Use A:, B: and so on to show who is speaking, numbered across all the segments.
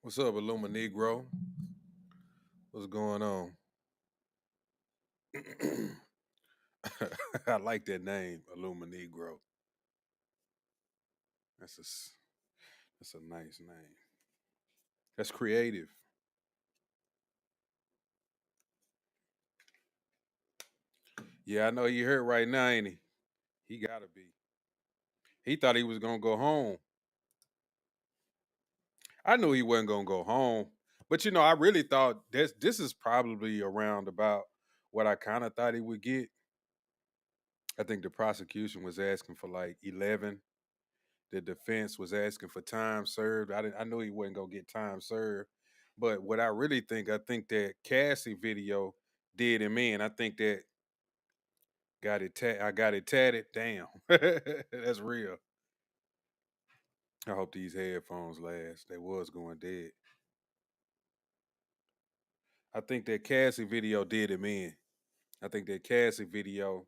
A: What's up, Illuma Negro? What's going on? I like that name, Illuma Negro. That's that's a nice name. That's creative. Yeah, I know he hurt right now, ain't he? He gotta be. He thought he was gonna go home. I knew he wasn't gonna go home, but I really thought this is probably around about what I kind of thought he would get. I think the prosecution was asking for like 11. The defense was asking for time served. I knew he wasn't gonna get time served, but what I think that Cassie video did him in. I think that I got it tatted. Damn, that's real. I hope these headphones last. They was going dead. I think that Cassie video did him in. I think that Cassie video,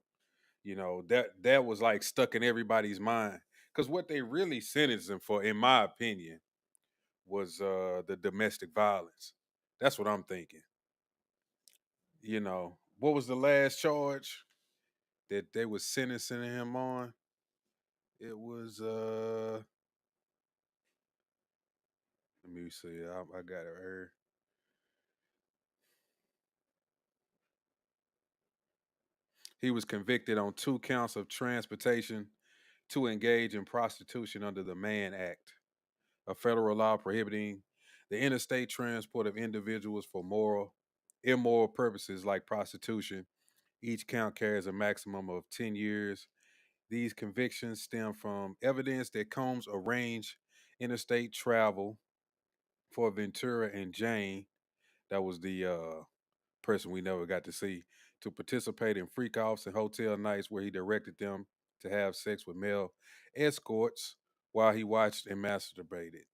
A: that was like stuck in everybody's mind. Because what they really sentenced him for, in my opinion, was the domestic violence. That's what I'm thinking. What was the last charge that they was sentencing him on? It was let me see. I got it here. He was convicted on 2 counts of transportation to engage in prostitution under the Mann Act, a federal law prohibiting the interstate transport of individuals for immoral purposes like prostitution. Each count carries a maximum of 10 years. These convictions stem from evidence that Combs arranged interstate travel for Ventura and Jane, that was the person we never got to see, to participate in freak offs and hotel nights where he directed them to have sex with male escorts while he watched and masturbated.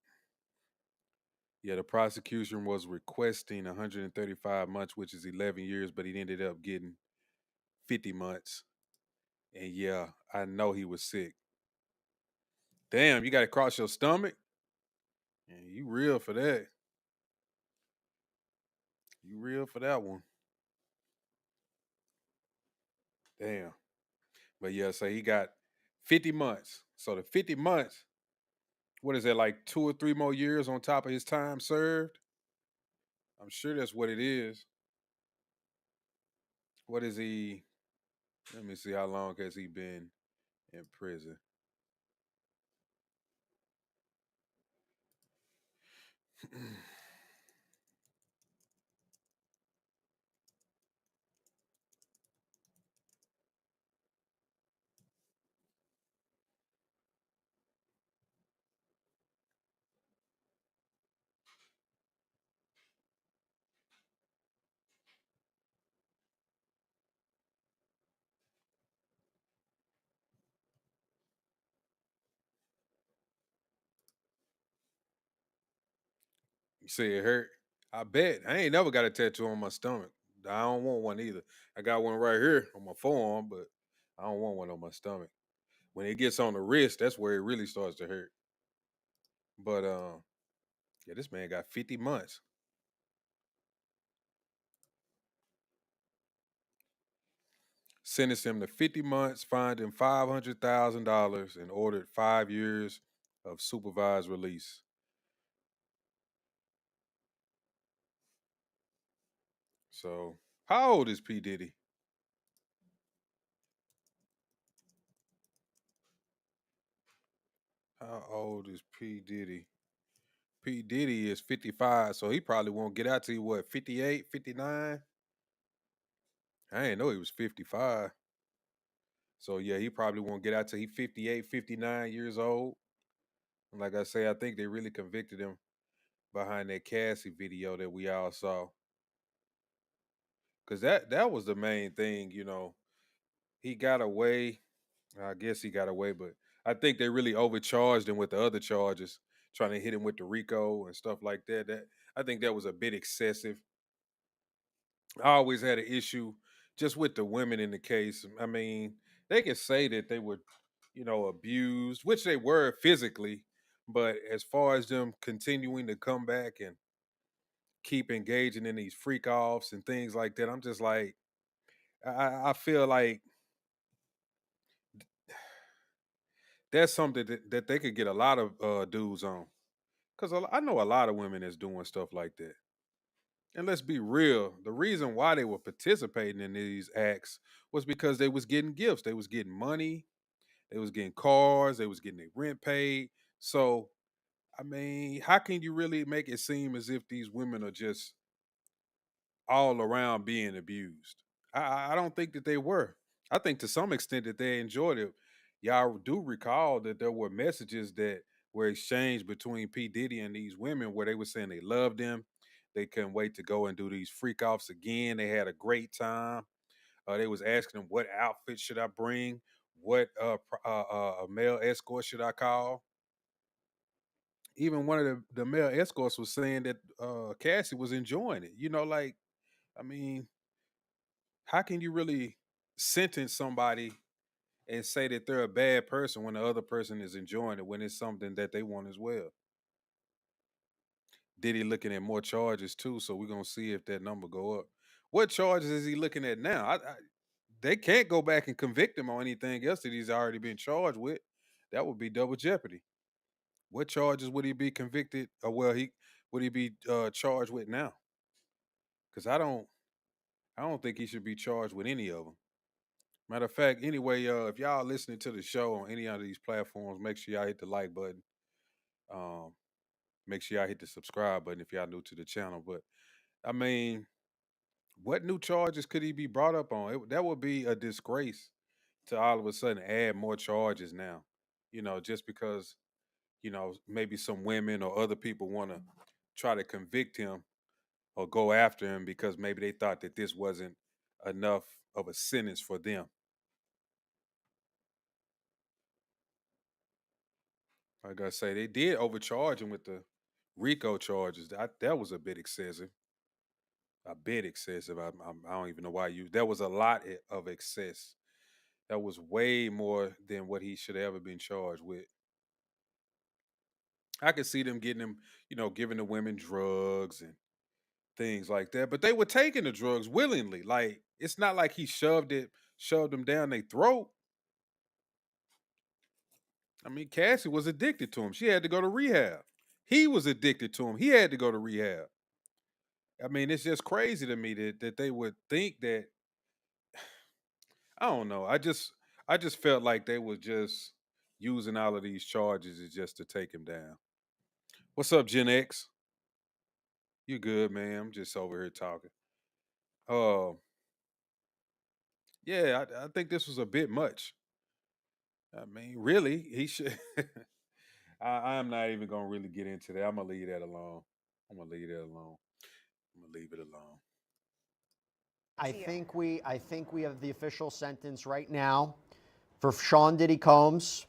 A: Yeah, the prosecution was requesting 135 months, which is 11 years, but he ended up getting 50 months. And yeah, I know he was sick. Damn, you got to cross your stomach? Yeah, you real for that. You real for that one. Damn. But yeah, so he got 50 months. So the 50 months, what is that, like 2 or 3 more years on top of his time served? I'm sure that's what it is. What is he? Let me see, how long has he been in prison? You say it hurt? I bet. I ain't never got a tattoo on my stomach. I don't want one either. I got one right here on my forearm, but I don't want one on my stomach. When it gets on the wrist, that's where it really starts to hurt. But yeah, this man got 50 months. Sentenced him to 50 months, fined him $500,000, and ordered 5 years of supervised release. So, how old is P. Diddy? How old is P. Diddy? P. Diddy is 55, so he probably won't get out till he, what, 58, 59? I didn't know he was 55. So, yeah, he probably won't get out till he 58, 59 years old. And like I say, I think they really convicted him behind that Cassie video that we all saw. Because that was the main thing, He got away. I guess he got away, but I think they really overcharged him with the other charges, trying to hit him with the RICO and stuff like that. That I think that was a bit excessive. I always had an issue just with the women in the case. I mean, they could say that they were, abused, which they were physically, But as far as them continuing to come back and keep engaging in these freak offs and things like that, I'm just like, I feel like that's something that they could get a lot of dudes on. Because I know a lot of women that's doing stuff like that. And let's be real, the reason why they were participating in these acts was because they was getting gifts. They was getting money, they was getting cars, they was getting their rent paid. So, I mean, how can you really make it seem as if these women are just all around being abused? I don't think that they were. I think to some extent that they enjoyed it. Y'all do recall that there were messages that were exchanged between P. Diddy and these women where they were saying they loved them. They couldn't wait to go and do these freak offs again. They had a great time. They was asking them, what outfit should I bring? What male escort should I call? Even one of the male escorts was saying that Cassie was enjoying it. Like, I mean, how can you really sentence somebody and say that they're a bad person when the other person is enjoying it when it's something that they want as well? Diddy looking at more charges too, so we're gonna see if that number go up. What charges is he looking at now? They can't go back and convict him on anything else that he's already been charged with. That would be double jeopardy. What charges would he be convicted? Or well, he would he be charged with now? Because I don't think he should be charged with any of them. Matter of fact, anyway, if y'all listening to the show on any of these platforms, make sure y'all hit the like button. Um, make sure y'all hit the subscribe button if y'all new to the channel. But I mean, what new charges could he be brought up on? That would be a disgrace to all of a sudden add more charges now. Just because maybe some women or other people want to try to convict him or go after him because maybe they thought that this wasn't enough of a sentence for them. Like I say, they did overcharge him with the RICO charges. That was a bit excessive. A bit excessive. I don't even know why you. That was a lot of excess. That was way more than what he should have ever been charged with. I could see them getting him, giving the women drugs and things like that. But they were taking the drugs willingly. Like it's not like he shoved them down their throat. I mean, Cassie was addicted to him. She had to go to rehab. He was addicted to him. He had to go to rehab. I mean, it's just crazy to me that they would think that. I don't know. I just felt like they were just using all of these charges just to take him down. What's up, Gen X? You good, man? I'm just over here talking. Uh, yeah, I think this was a bit much. I mean, really, he should. I'm not even gonna really get into that. I'm gonna leave that alone. I'm gonna leave that alone. I'm gonna leave it alone.
B: I think we have the official sentence right now for Sean Diddy Combs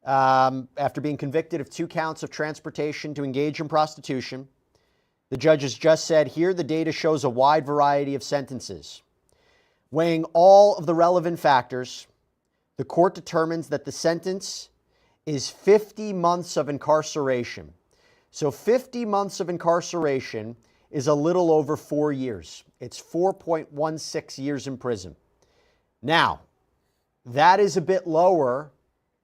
B: after being convicted of 2 counts of transportation to engage in prostitution. The judge has just said here the data shows a wide variety of sentences. Weighing all of the relevant factors, the court determines that the sentence is 50 months of incarceration. So 50 months of incarceration is a little over 4 years. It's 4.16 years in prison. Now, that is a bit lower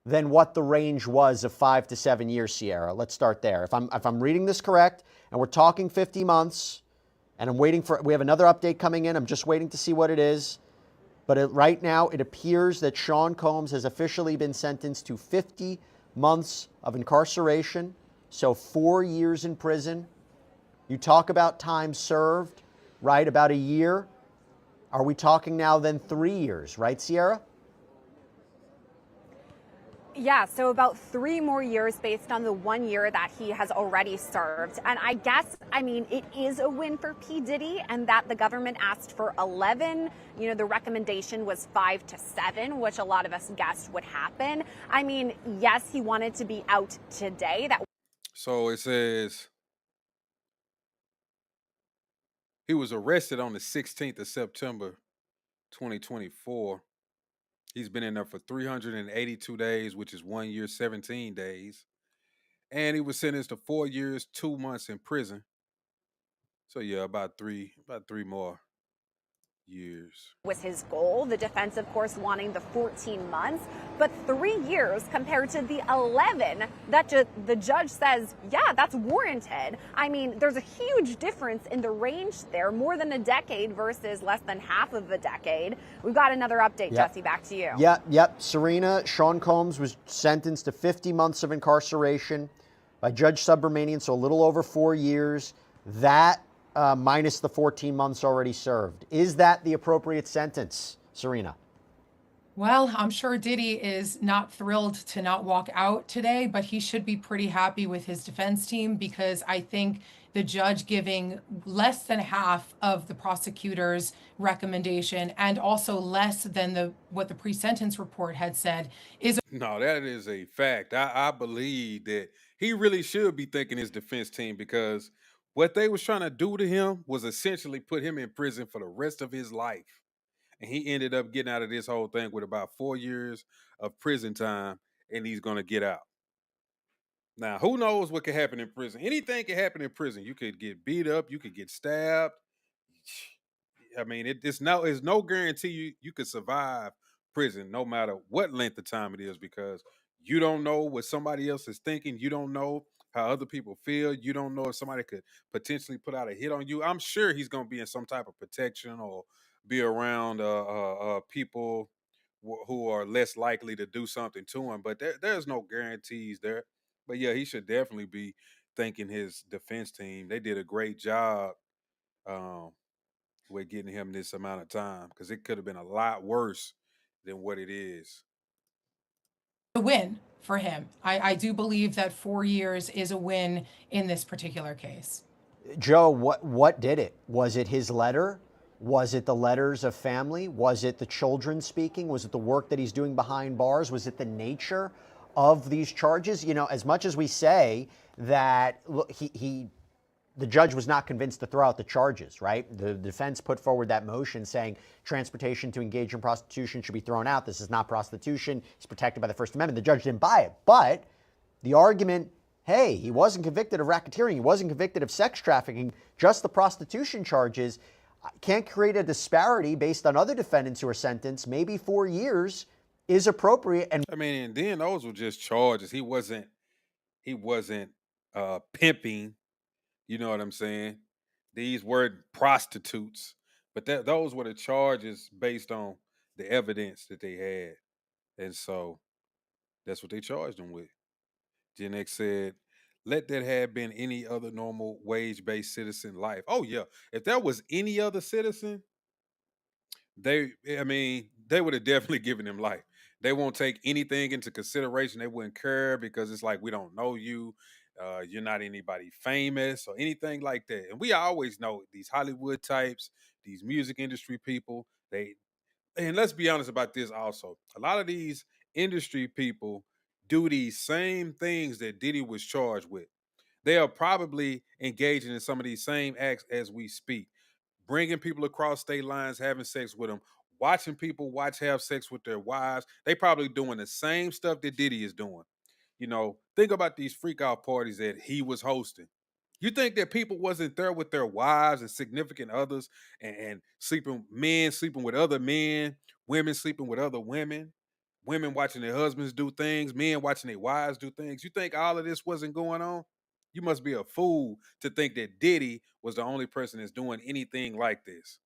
B: than what the range was of 5 to 7 years, Sierra. Let's start there. If I'm reading this correct, and we're talking 50 months, and we have another update coming in. I'm just waiting to see what it is. But right now, it appears that Sean Combs has officially been sentenced to 50 months of incarceration, so 4 years in prison. You talk about time served, right? About a year. Are we talking now then 3 years, right, Sierra?
C: Yeah, so about 3 more years based on the 1 year that he has already served. And I mean, it is a win for P. Diddy and that the government asked for 11. The recommendation was 5 to 7, which a lot of us guessed would happen. I mean, yes, he wanted to be out today.
A: So it says he was arrested on the 16th of September, 2024. He's been in there for 382 days, which is 1 year, 17 days. and he was sentenced to 4 years, 2 months in prison. So yeah, about three more years.
C: Was his goal. The defense, of course, wanting the 14 months, but 3 years compared to the 11 that the judge says, yeah, that's warranted. I mean, there's a huge difference in the range there, more than a decade versus less than half of a decade. We've got another update, Jesse, back to you.
B: Yep. Serena, Sean Combs was sentenced to 50 months of incarceration by Judge Subramanian, so a little over 4 years. That minus the 14 months already served. Is that the appropriate sentence, Serena?
D: Well, I'm sure Diddy is not thrilled to not walk out today, but he should be pretty happy with his defense team, because I think the judge giving less than half of the prosecutor's recommendation and also less than what the pre-sentence report had said is
A: No, that is a fact. I believe that he really should be thanking his defense team, because what they was trying to do to him was essentially put him in prison for the rest of his life. And he ended up getting out of this whole thing with about 4 years of prison time, and he's gonna get out. Now, who knows what could happen in prison? Anything can happen in prison. You could get beat up, you could get stabbed. I mean, it's no guarantee you could survive prison, no matter what length of time it is, because you don't know what somebody else is thinking. You don't know how other people feel. You don't know if somebody could potentially put out a hit on you. I'm sure he's going to be in some type of protection or be around people who are less likely to do something to him. But there's no guarantees there. But yeah, he should definitely be thanking his defense team. They did a great job. Um, with getting him this amount of time, because it could have been a lot worse than what it is.
D: a win for him. I do believe that 4 years is a win in this particular case.
B: Joe, what did it? Was it his letter? Was it the letters of family? Was it the children speaking? Was it the work that he's doing behind bars? Was it the nature of these charges? You know, as much as we say that look, the judge was not convinced to throw out the charges, right? The defense put forward that motion saying transportation to engage in prostitution should be thrown out. This is not prostitution. It's protected by the First Amendment. The judge didn't buy it. But the argument, hey, he wasn't convicted of racketeering. He wasn't convicted of sex trafficking, just the prostitution charges, can't create a disparity based on other defendants who are sentenced. Maybe 4 years is appropriate. And
A: I mean, and then those were just charges. He wasn't pimping. You know what I'm saying? These were prostitutes, but those were the charges based on the evidence that they had, and so that's what they charged him with. Gen X said, "Let that have been any other normal wage-based citizen life." Oh yeah, if that was any other citizen, I mean, they would have definitely given him life. They won't take anything into consideration. They wouldn't care, because it's like, we don't know you. You're not anybody famous or anything like that. And we always know these Hollywood types, these music industry people. And let's be honest about this also. A lot of these industry people do these same things that Diddy was charged with. They are probably engaging in some of these same acts as we speak, bringing people across state lines, having sex with them, watching people have sex with their wives. They probably doing the same stuff that Diddy is doing. You know, think about these freak out parties that he was hosting. You think that people wasn't there with their wives and significant others, and sleeping, men sleeping with other men, women sleeping with other women watching their husbands do things, men watching their wives do things. You think all of this wasn't going on? You must be a fool to think that Diddy was the only person that's doing anything like this.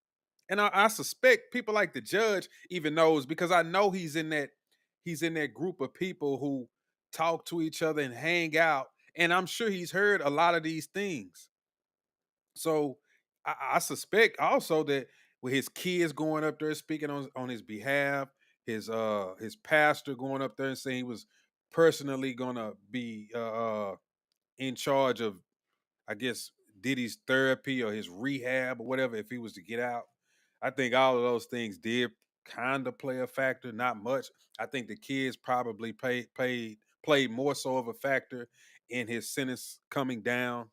A: And I suspect people like the judge even knows, because I know he's in that group of people who talk to each other and hang out. And I'm sure he's heard a lot of these things. So I suspect also that with his kids going up there speaking on his behalf, his pastor going up there and saying he was personally gonna be in charge of, I guess, Diddy's therapy or his rehab or whatever if he was to get out. I think all of those things did kind of play a factor, not much. I think the kids probably played more so of a factor in his sentence coming down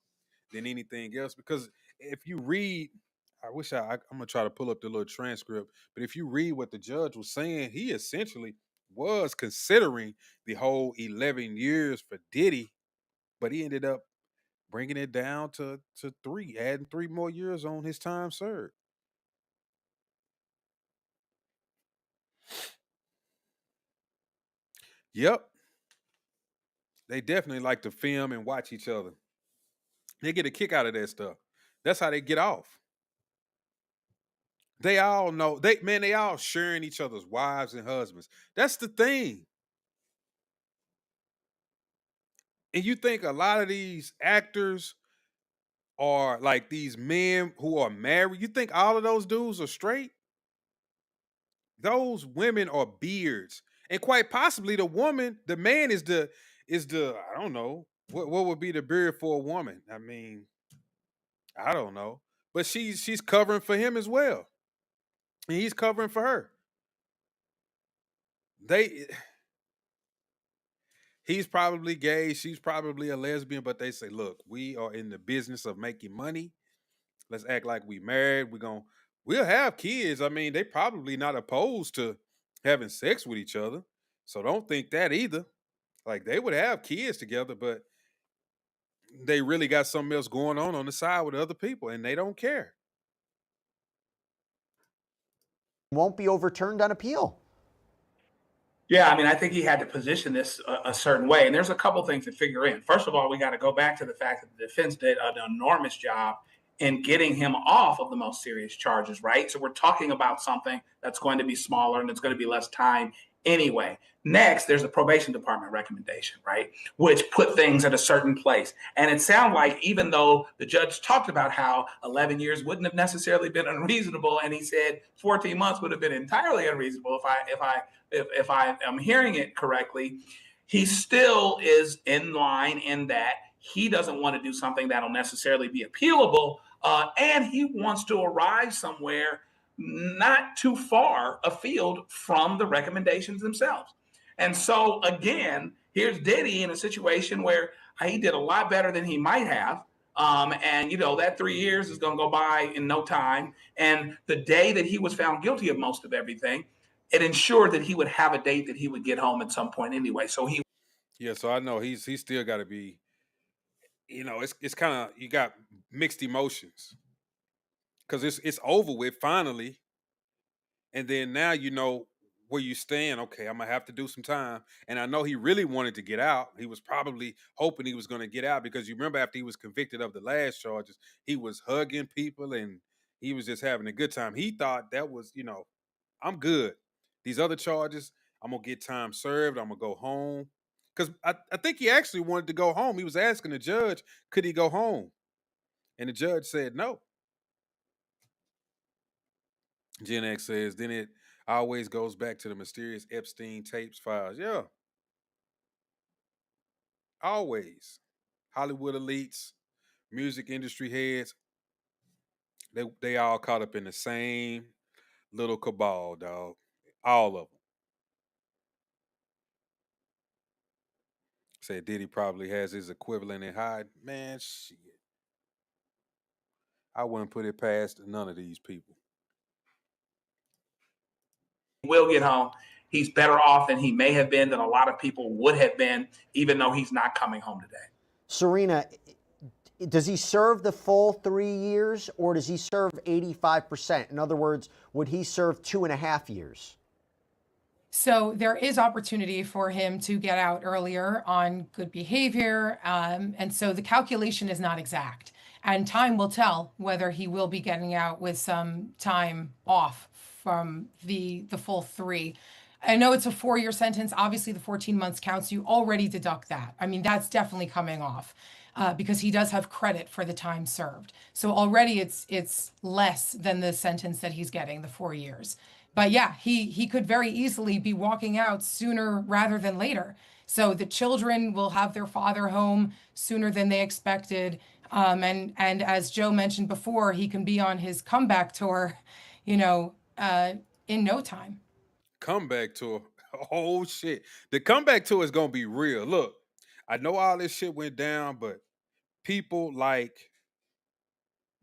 A: than anything else. Because if you read, I'm gonna try to pull up the little transcript, but if you read what the judge was saying, he essentially was considering the whole 11 years for Diddy but he ended up bringing it down to 3, adding 3 more years on his time served. Yep, they definitely like to film and watch each other. They get a kick out of that stuff. That's how they get off. They all know they all sharing each other's wives and husbands. That's the thing. And you think a lot of these actors are like these men who are married. You think all of those dudes are straight? Those women are beards. And quite possibly the woman, the man is the I don't know. What would be the beard for a woman? I mean, I don't know. But she's covering for him as well. And he's covering for her. They He's probably gay, she's probably a lesbian, but they say, look, we are in the business of making money. Let's act like we married. We'll have kids. I mean, they probably not opposed to having sex with each other. So don't think that either. Like they would have kids together, but they really got something else going on the side with other people and they don't care.
B: Won't be overturned on appeal.
E: Yeah, I mean, I think he had to position this a certain way. And there's a couple things to figure in. First of all, we got to go back to the fact that the defense did an enormous job in getting him off of the most serious charges, right? So we're talking about something that's going to be smaller and it's going to be less time anyway. Next, there's a probation department recommendation, right? Which put things at a certain place. And it sounded like even though the judge talked about how 11 years wouldn't have necessarily been unreasonable, and he said 14 months would have been entirely unreasonable if I am hearing it correctly, he still is in line in that he doesn't want to do something that'll necessarily be appealable, and he wants to arrive somewhere not too far afield from the recommendations themselves. And so, again, here's Diddy in a situation where he did a lot better than he might have. And, that 3 years is going to go by in no time. And the day that he was found guilty of most of everything, it ensured that he would have a date that he would get home at some point anyway. So he
A: Yeah, so I know he's still got to be, it's kind of you got mixed emotions because it's over with finally, and then now you know where you stand. Okay, I'm gonna have to do some time, and I know he really wanted to get out. He was probably hoping he was going to get out because you remember after he was convicted of the last charges, he was hugging people and he was just having a good time. He thought that was, I'm good. These other charges, I'm gonna get time served. I'm gonna go home because I think he actually wanted to go home. He was asking the judge, could he go home, and the judge said no. Gen X says, then it always goes back to the mysterious Epstein tapes files. Yeah, always. Hollywood elites, music industry heads, they all caught up in the same little cabal, dog. All of them. Said Diddy probably has his equivalent in hide. Man, shit. I wouldn't put it past none of these people.
E: will get home. He's better off than he may have been, than a lot of people would have been, even though he's not coming home today.
B: Serena, does he serve the full 3 years or does he serve 85%? In other words, would he serve 2.5 years?
D: So there is opportunity for him to get out earlier on good behavior. And so the calculation is not exact. And time will tell whether he will be getting out with some time off from the full 3. I know it's a 4-year sentence. Obviously, the 14 months counts. You already deduct that. I mean, that's definitely coming off because he does have credit for the time served. So already it's less than the sentence that he's getting, the 4 years. But yeah, he could very easily be walking out sooner rather than later. So the children will have their father home sooner than they expected. And as Joe mentioned before, he can be on his comeback tour, in no time.
A: Comeback tour. Oh shit. The comeback tour is gonna be real. Look, I know all this shit went down, but people like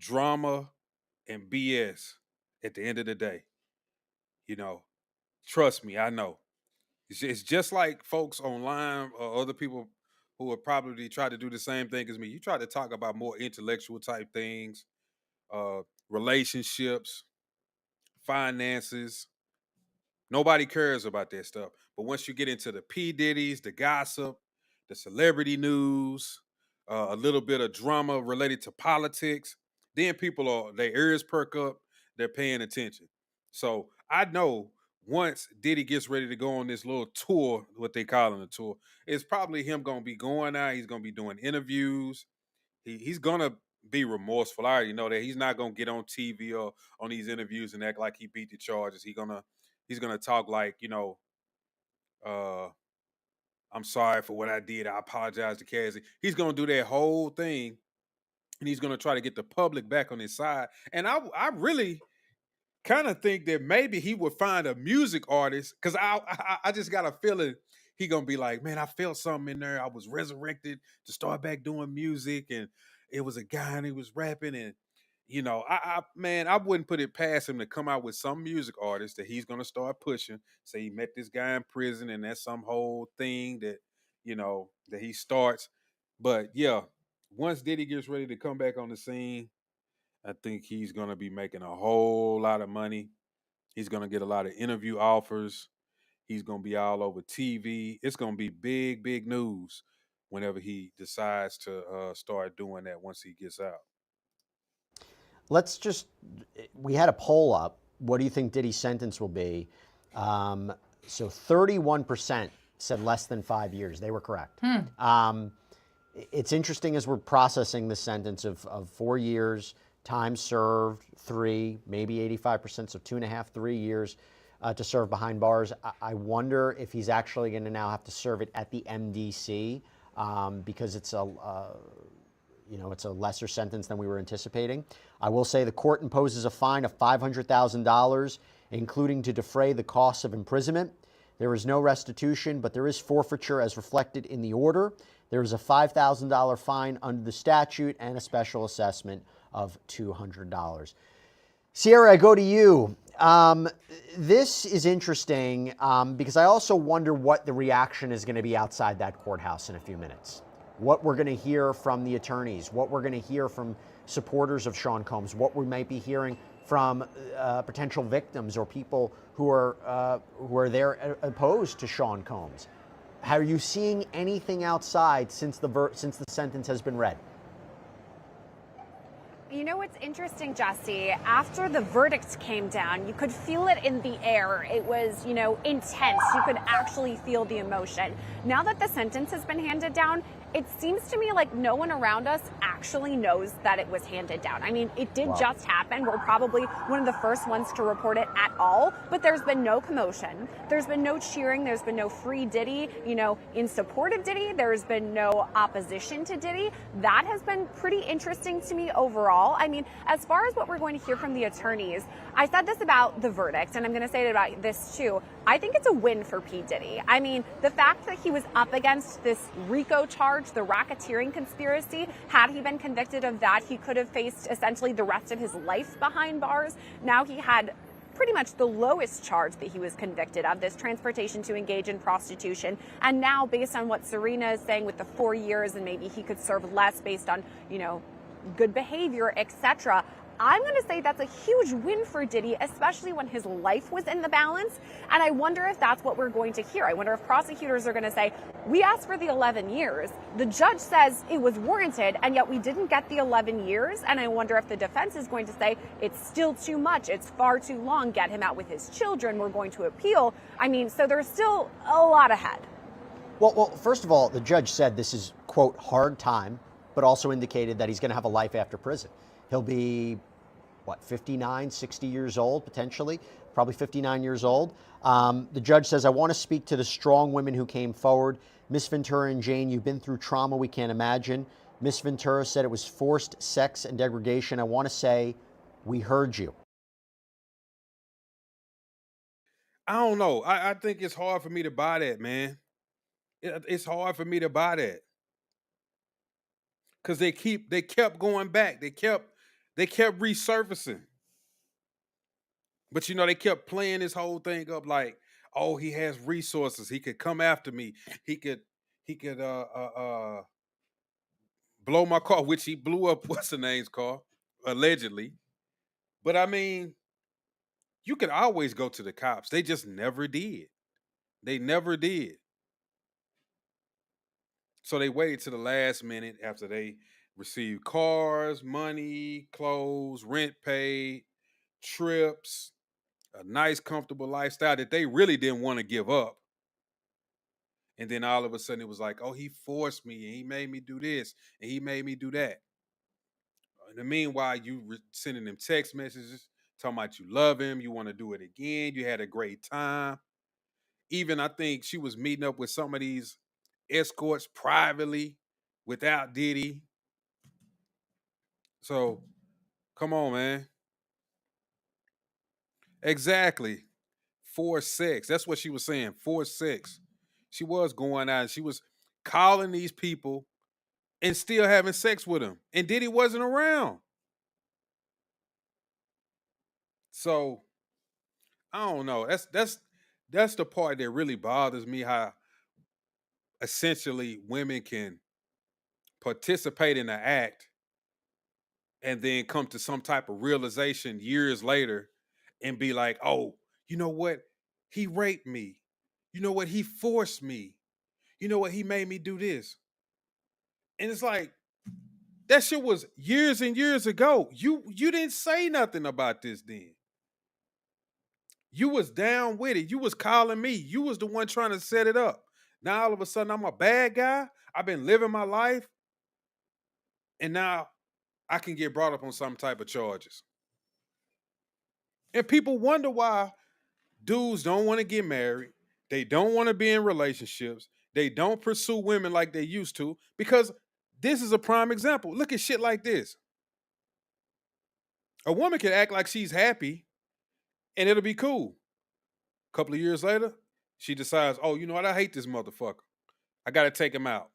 A: drama and BS at the end of the day. You know, trust me, I know. It's just like folks online or other people who would probably try to do the same thing as me. You try to talk about more intellectual type things, uh, relationships, finances. Nobody cares about that stuff. But once you get into the P Diddy's, the gossip, the celebrity news, a little bit of drama related to politics, then people are their ears perk up. They're paying attention. So I know once Diddy gets ready to go on this little tour, what they call it a tour, it's probably him gonna be going out. He's gonna be doing interviews. He's gonna be remorseful. I already know that he's not gonna get on TV or on these interviews and act like he beat the charges. He's gonna talk like, uh, I'm sorry for what I did. I apologize to Cassie. He's gonna do that whole thing, and he's gonna try to get the public back on his side. And I really kind of think that maybe he would find a music artist because I just got a feeling he gonna be like, man, I felt something in there. I was resurrected to start back doing music, and it was a guy and he was rapping, and man, I wouldn't put it past him to come out with some music artist that he's gonna start pushing. Say he met this guy in prison, and that's some whole thing that that he starts. But yeah, once Diddy gets ready to come back on the scene, I think he's going to be making a whole lot of money. He's going to get a lot of interview offers. He's going to be all over TV. It's going to be big, big news whenever he decides to start doing that once he gets out.
B: We had a poll up. What do you think Diddy's sentence will be? So 31% said less than 5 years. They were correct. It's interesting as we're processing the sentence of 4 years, time served 3, maybe 85%, so 2.5, 3 years to serve behind bars. I wonder if he's actually going to now have to serve it at the MDC because it's a lesser sentence than we were anticipating. I will say the court imposes a fine of $500,000, including to defray the costs of imprisonment. There is no restitution, but there is forfeiture as reflected in the order. There is a $5,000 fine under the statute and a special assessment of $200. Sierra, I go to you. This is interesting because I also wonder what the reaction is going to be outside that courthouse in a few minutes. What we're going to hear from the attorneys, what we're going to hear from supporters of Sean Combs, what we might be hearing from potential victims or people who are there opposed to Sean Combs. Are you seeing anything outside since the sentence has been read?
C: You know what's interesting, Jesse? After the verdict came down, you could feel it in the air. It was, intense. You could actually feel the emotion. Now that the sentence has been handed down, it seems to me like no one around us actually knows that it was handed down. I mean, it did just happen. We're probably one of the first ones to report it at all, but there's been no commotion. There's been no cheering. There's been no free Diddy, in support of Diddy. There's been no opposition to Diddy. That has been pretty interesting to me overall. I mean, as far as what we're going to hear from the attorneys, I said this about the verdict, and I'm going to say it about this too. I think it's a win for P. Diddy. I mean, the fact that he was up against this RICO charge, the racketeering conspiracy, had he been convicted of that, he could have faced essentially the rest of his life behind bars. Now he had pretty much the lowest charge that he was convicted of, this transportation to engage in prostitution. And now, based on what Serena is saying with the 4 years, and maybe he could serve less based on, good behavior, etc., I'm going to say that's a huge win for Diddy, especially when his life was in the balance. And I wonder if that's what we're going to hear. I wonder if prosecutors are going to say, we asked for the 11 years. The judge says it was warranted, and yet we didn't get the 11 years. And I wonder if the defense is going to say it's still too much. It's far too long. Get him out with his children. We're going to appeal. I mean, so there's still a lot ahead.
B: Well, first of all, the judge said this is, quote, hard time, but also indicated that he's going to have a life after prison. He'll be, 59, 60 years old, potentially, probably 59 years old. The judge says, I want to speak to the strong women who came forward. Miss Ventura and Jane, you've been through trauma we can't imagine. Miss Ventura said it was forced sex and degradation. I want to say, we heard you.
A: I don't know. I think it's hard for me to buy that, man. It's hard for me to buy that. Because they kept going back. They kept resurfacing. But they kept playing this whole thing up like, oh, he has resources. He could come after me. He could blow my car, which he blew up what's the name's car, allegedly. But I mean, you could always go to the cops. They just never did. They never did. So they waited to the last minute after they received cars, money, clothes, rent paid, trips, a nice, comfortable lifestyle that they really didn't want to give up. And then all of a sudden it was like, oh, he forced me and he made me do this and he made me do that. In the meanwhile, sending them text messages talking about you love him, you want to do it again, you had a great time. Even I think she was meeting up with some of these escorts privately without Diddy. So come on, man. Exactly. For sex. That's what she was saying. For sex. She was going out and she was calling these people and still having sex with them. And Diddy wasn't around. So I don't know. That's the part that really bothers me, how essentially women can participate in the act and then come to some type of realization years later and be like, oh, you know what? He raped me. You know what? He forced me. You know what? He made me do this. And it's like, that shit was years and years ago. You didn't say nothing about this then. You was down with it. You was calling me. You was the one trying to set it up. Now all of a sudden I'm a bad guy. I've been living my life. And now I can get brought up on some type of charges. And people wonder why dudes don't want to get married. They don't want to be in relationships. They don't pursue women like they used to, because this is a prime example. Look at shit like this. A woman can act like she's happy and it'll be cool. A couple of years later, she decides, oh, you know what? I hate this motherfucker. I got to take him out.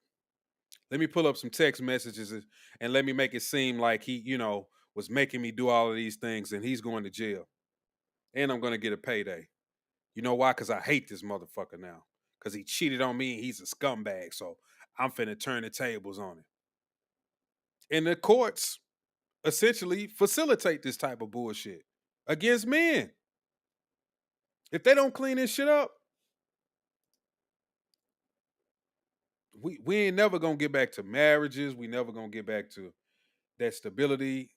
A: Let me pull up some text messages and let me make it seem like he, was making me do all of these things and he's going to jail. And I'm going to get a payday. You know why? Because I hate this motherfucker now. Because he cheated on me and he's a scumbag. So I'm finna turn the tables on him. And the courts essentially facilitate this type of bullshit against men. If they don't clean this shit up, we ain't never gonna get back to marriages. We never gonna get back to that stability,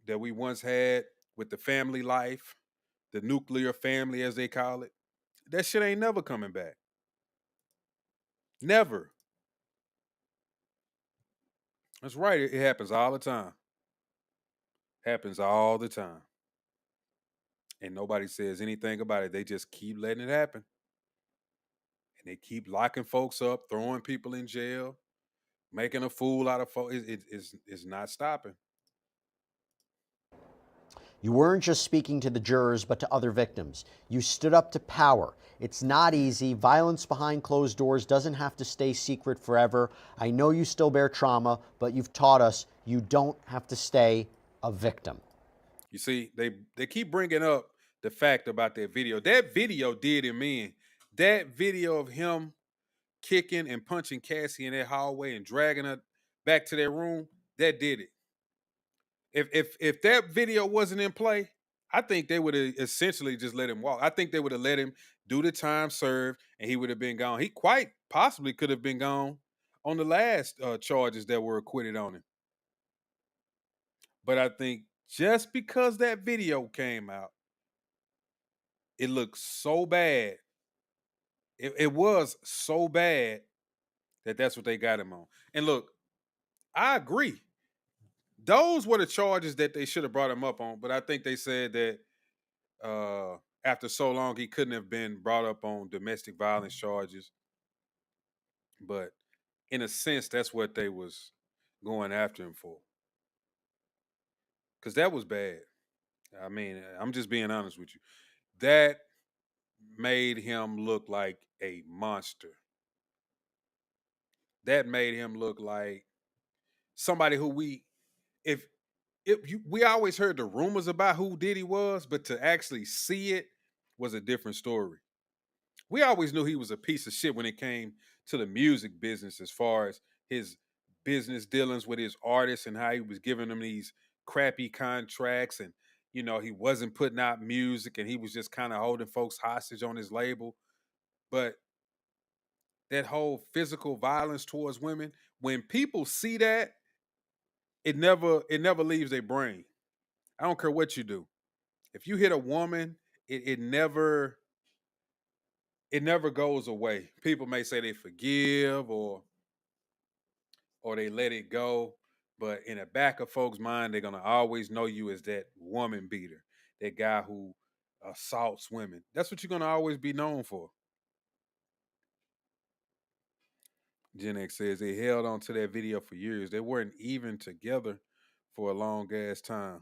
A: that we once had with the family life, the nuclear family as they call it. That shit ain't never coming back. Never. That's right. It happens all the time. Happens all the time. And nobody says anything about it. They just keep letting it happen. And they keep locking folks up, throwing people in jail, making a fool out of folks. It's not stopping.
B: You weren't just speaking to the jurors, but to other victims. You stood up to power. It's not easy. Violence behind closed doors doesn't have to stay secret forever. I know you still bear trauma, but you've taught us you don't have to stay a victim.
A: You see, they keep bringing up the fact about that video. That video did him in. That video of him kicking and punching Cassie in that hallway and dragging her back to their room, that did it. If that video wasn't in play, I think they would have essentially just let him walk. I think they would have let him do the time served and he would have been gone. He quite possibly could have been gone on the last charges that were acquitted on him. But I think just because that video came out, it looked so bad. It was so bad that's what they got him on. And look, I agree. Those were the charges that they should have brought him up on. But I think they said that after so long, he couldn't have been brought up on domestic violence charges. But in a sense, that's what they was going after him for. Because that was bad. I mean, I'm just being honest with you. That made him look like a monster. That made him look like somebody who we always heard the rumors about who Diddy was, but to actually see it was a different story. We always knew he was a piece of shit when it came to the music business, as far as his business dealings with his artists and how he was giving them these crappy contracts, and he wasn't putting out music, and he was just kind of holding folks hostage on his label. But that whole physical violence towards women, when people see that, it never leaves their brain. I don't care what you do. If you hit a woman, it never goes away. People may say they forgive, or they let it go, but in the back of folks' mind, they're gonna always know you as that woman beater, that guy who assaults women. That's what you're gonna always be known for. Gen X says they held on to that video for years. They weren't even together for a long ass time.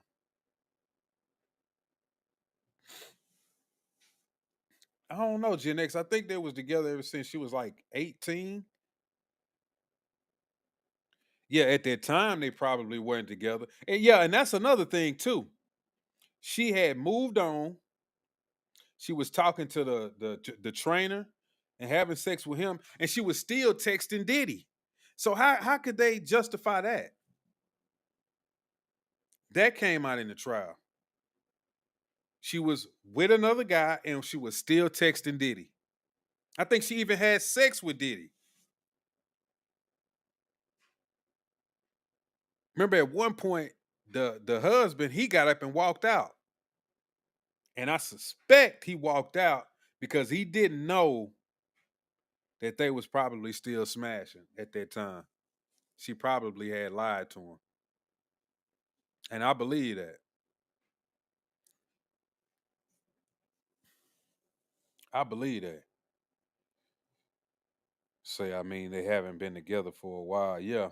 A: I don't know, Gen X. I think they was together ever since she was like 18. Yeah, at that time they probably weren't together. And yeah, and that's another thing too. She had moved on. She was talking to the trainer and having sex with him, and she was still texting Diddy. So how could they justify that? That came out in the trial. She was with another guy and she was still texting Diddy. I think she even had sex with Diddy. Remember, at one point, the husband, he got up and walked out. And I suspect he walked out because he didn't know that they was probably still smashing at that time. She probably had lied to him. And I believe that. I believe that. Say, I mean, they haven't been together for a while. Yeah.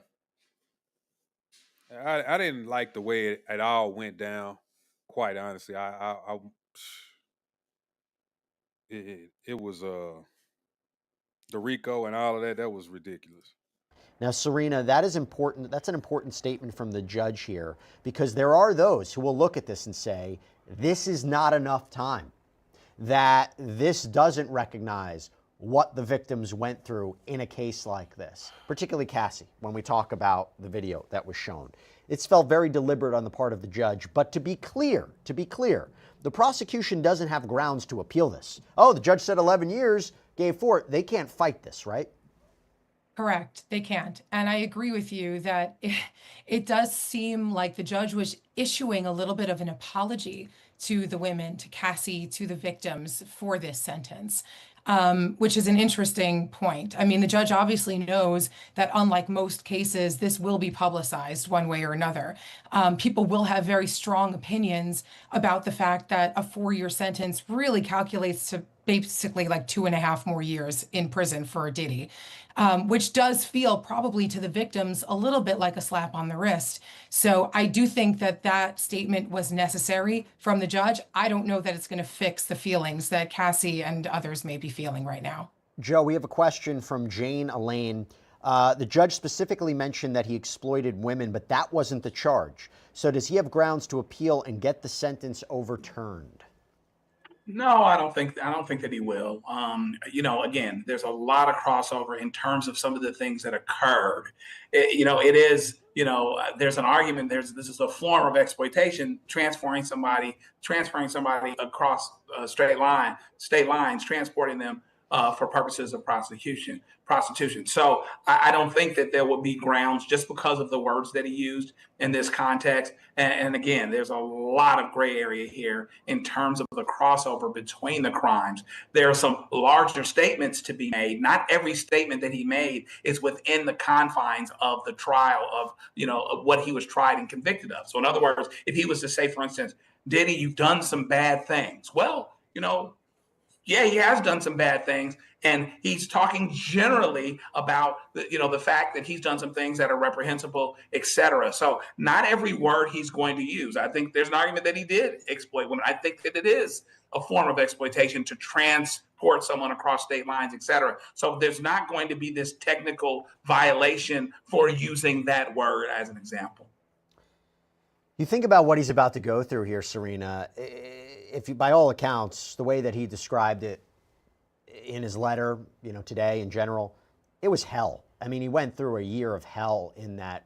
A: I didn't like the way it all went down. Quite honestly, it was the Rico and all of that. That was ridiculous.
B: Now, Serena, that is important. That's an important statement from the judge here, because there are those who will look at this and say, this is not enough time, that this doesn't recognize what the victims went through in a case like this, particularly Cassie, when we talk about the video that was shown. It's felt very deliberate on the part of the judge, but to be clear, the prosecution doesn't have grounds to appeal this. Oh, the judge said 11 years, gave 4. They can't fight this, right?
D: Correct. They can't. And I agree with you that it does seem like the judge was issuing a little bit of an apology to the women, to Cassie, to the victims for this sentence, which is an interesting point. I mean, the judge obviously knows that unlike most cases, this will be publicized one way or another. People will have very strong opinions about the fact that a 4-year sentence really calculates to basically like 2.5 more years in prison for Diddy, which does feel probably to the victims a little bit like a slap on the wrist. So I do think that that statement was necessary from the judge. I don't know that it's going to fix the feelings that Cassie and others may be feeling right now.
B: Joe, we have a question from Jane Elaine. The judge specifically mentioned that he exploited women, but that wasn't the charge. So does he have grounds to appeal and get the sentence overturned?
E: No, I don't think that he will. Again, there's a lot of crossover in terms of some of the things that occurred. It is. There's an argument. This is a form of exploitation, transferring somebody across state lines, transporting them for purposes of prostitution. So I don't think that there would be grounds just because of the words that he used in this context. And again, there's a lot of gray area here in terms of the crossover between the crimes. There are some larger statements to be made. Not every statement that he made is within the confines of the trial of what he was tried and convicted of. So in other words, if he was to say, for instance, Diddy, you've done some bad things. Well, yeah, he has done some bad things, and he's talking generally about the fact that he's done some things that are reprehensible, etc. So not every word he's going to use. I think there's an argument that he did exploit women. I think that it is a form of exploitation to transport someone across state lines, etc. So there's not going to be this technical violation for using that word as an example.
B: You think about what he's about to go through here, Serena. If you, by all accounts, the way that he described it, in his letter, today in general, it was hell. I mean, he went through a year of hell in that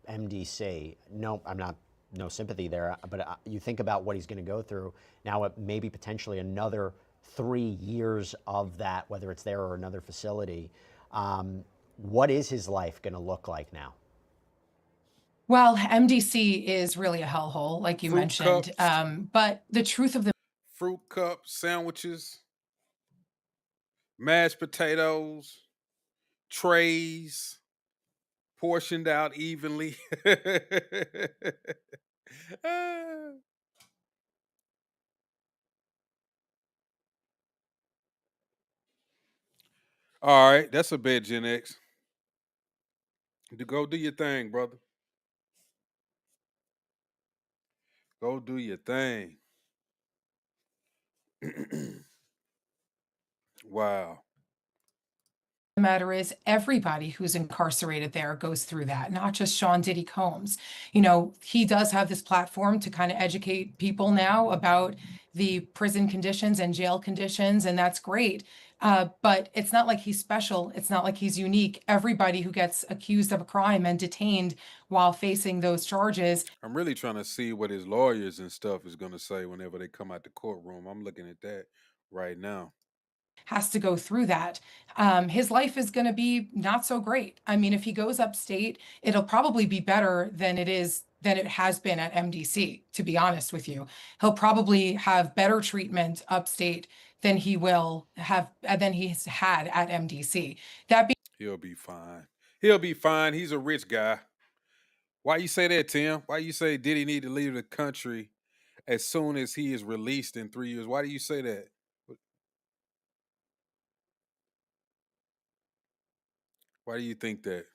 B: MDC. No, I'm not, no sympathy there, but you think about what he's going to go through now, maybe potentially another 3 years of that, whether it's there or another facility. What is his life going to look like now?
D: Well, MDC is really a hellhole, like you
A: Fruit
D: mentioned.
A: cups,
D: But the truth of the
A: fruit cups, sandwiches, mashed potatoes, trays, portioned out evenly. Ah. All right, that's a bit Gen X. Go do your thing, brother. Go do your thing. Wow.
D: matter is everybody who's incarcerated there goes through that, not just Sean Diddy Combs. He does have this platform to kind of educate people now about the prison conditions and jail conditions, and that's great. But it's not like he's special. It's not like he's unique. Everybody who gets accused of a crime and detained while facing those charges
A: I'm really trying to see what his lawyers and stuff is going to say whenever they come out the courtroom. I'm looking at that right now.
D: has to go through that. His life is going to be not so great. I mean, if he goes upstate, it'll probably be better than it has been at MDC, to be honest with you. He'll probably have better treatment upstate than he's had at MDC. That
A: He'll be fine. He'll be fine. He's a rich guy. Why you say that, Tim? Why you say did he need to leave the country as soon as he is released in 3 years? Why do you say that? Why do you think that?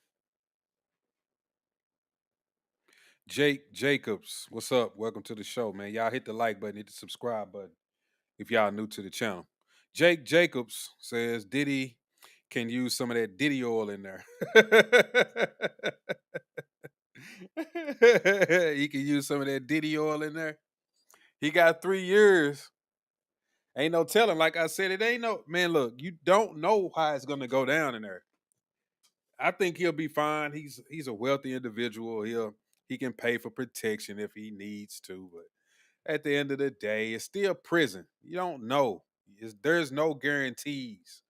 A: Jake Jacobs, what's up? Welcome to the show, man. Y'all hit the like button, hit the subscribe button if y'all new to the channel. Jake Jacobs says Diddy can use some of that Diddy oil in there. He can use some of that Diddy oil in there. He got 3 years. Ain't no telling. Like I said, it ain't no man. Look, you don't know how it's gonna go down in there. I think he'll be fine. He's a wealthy individual. He can pay for protection if he needs to, but at the end of the day, it's still prison. You don't know. There's no guarantees.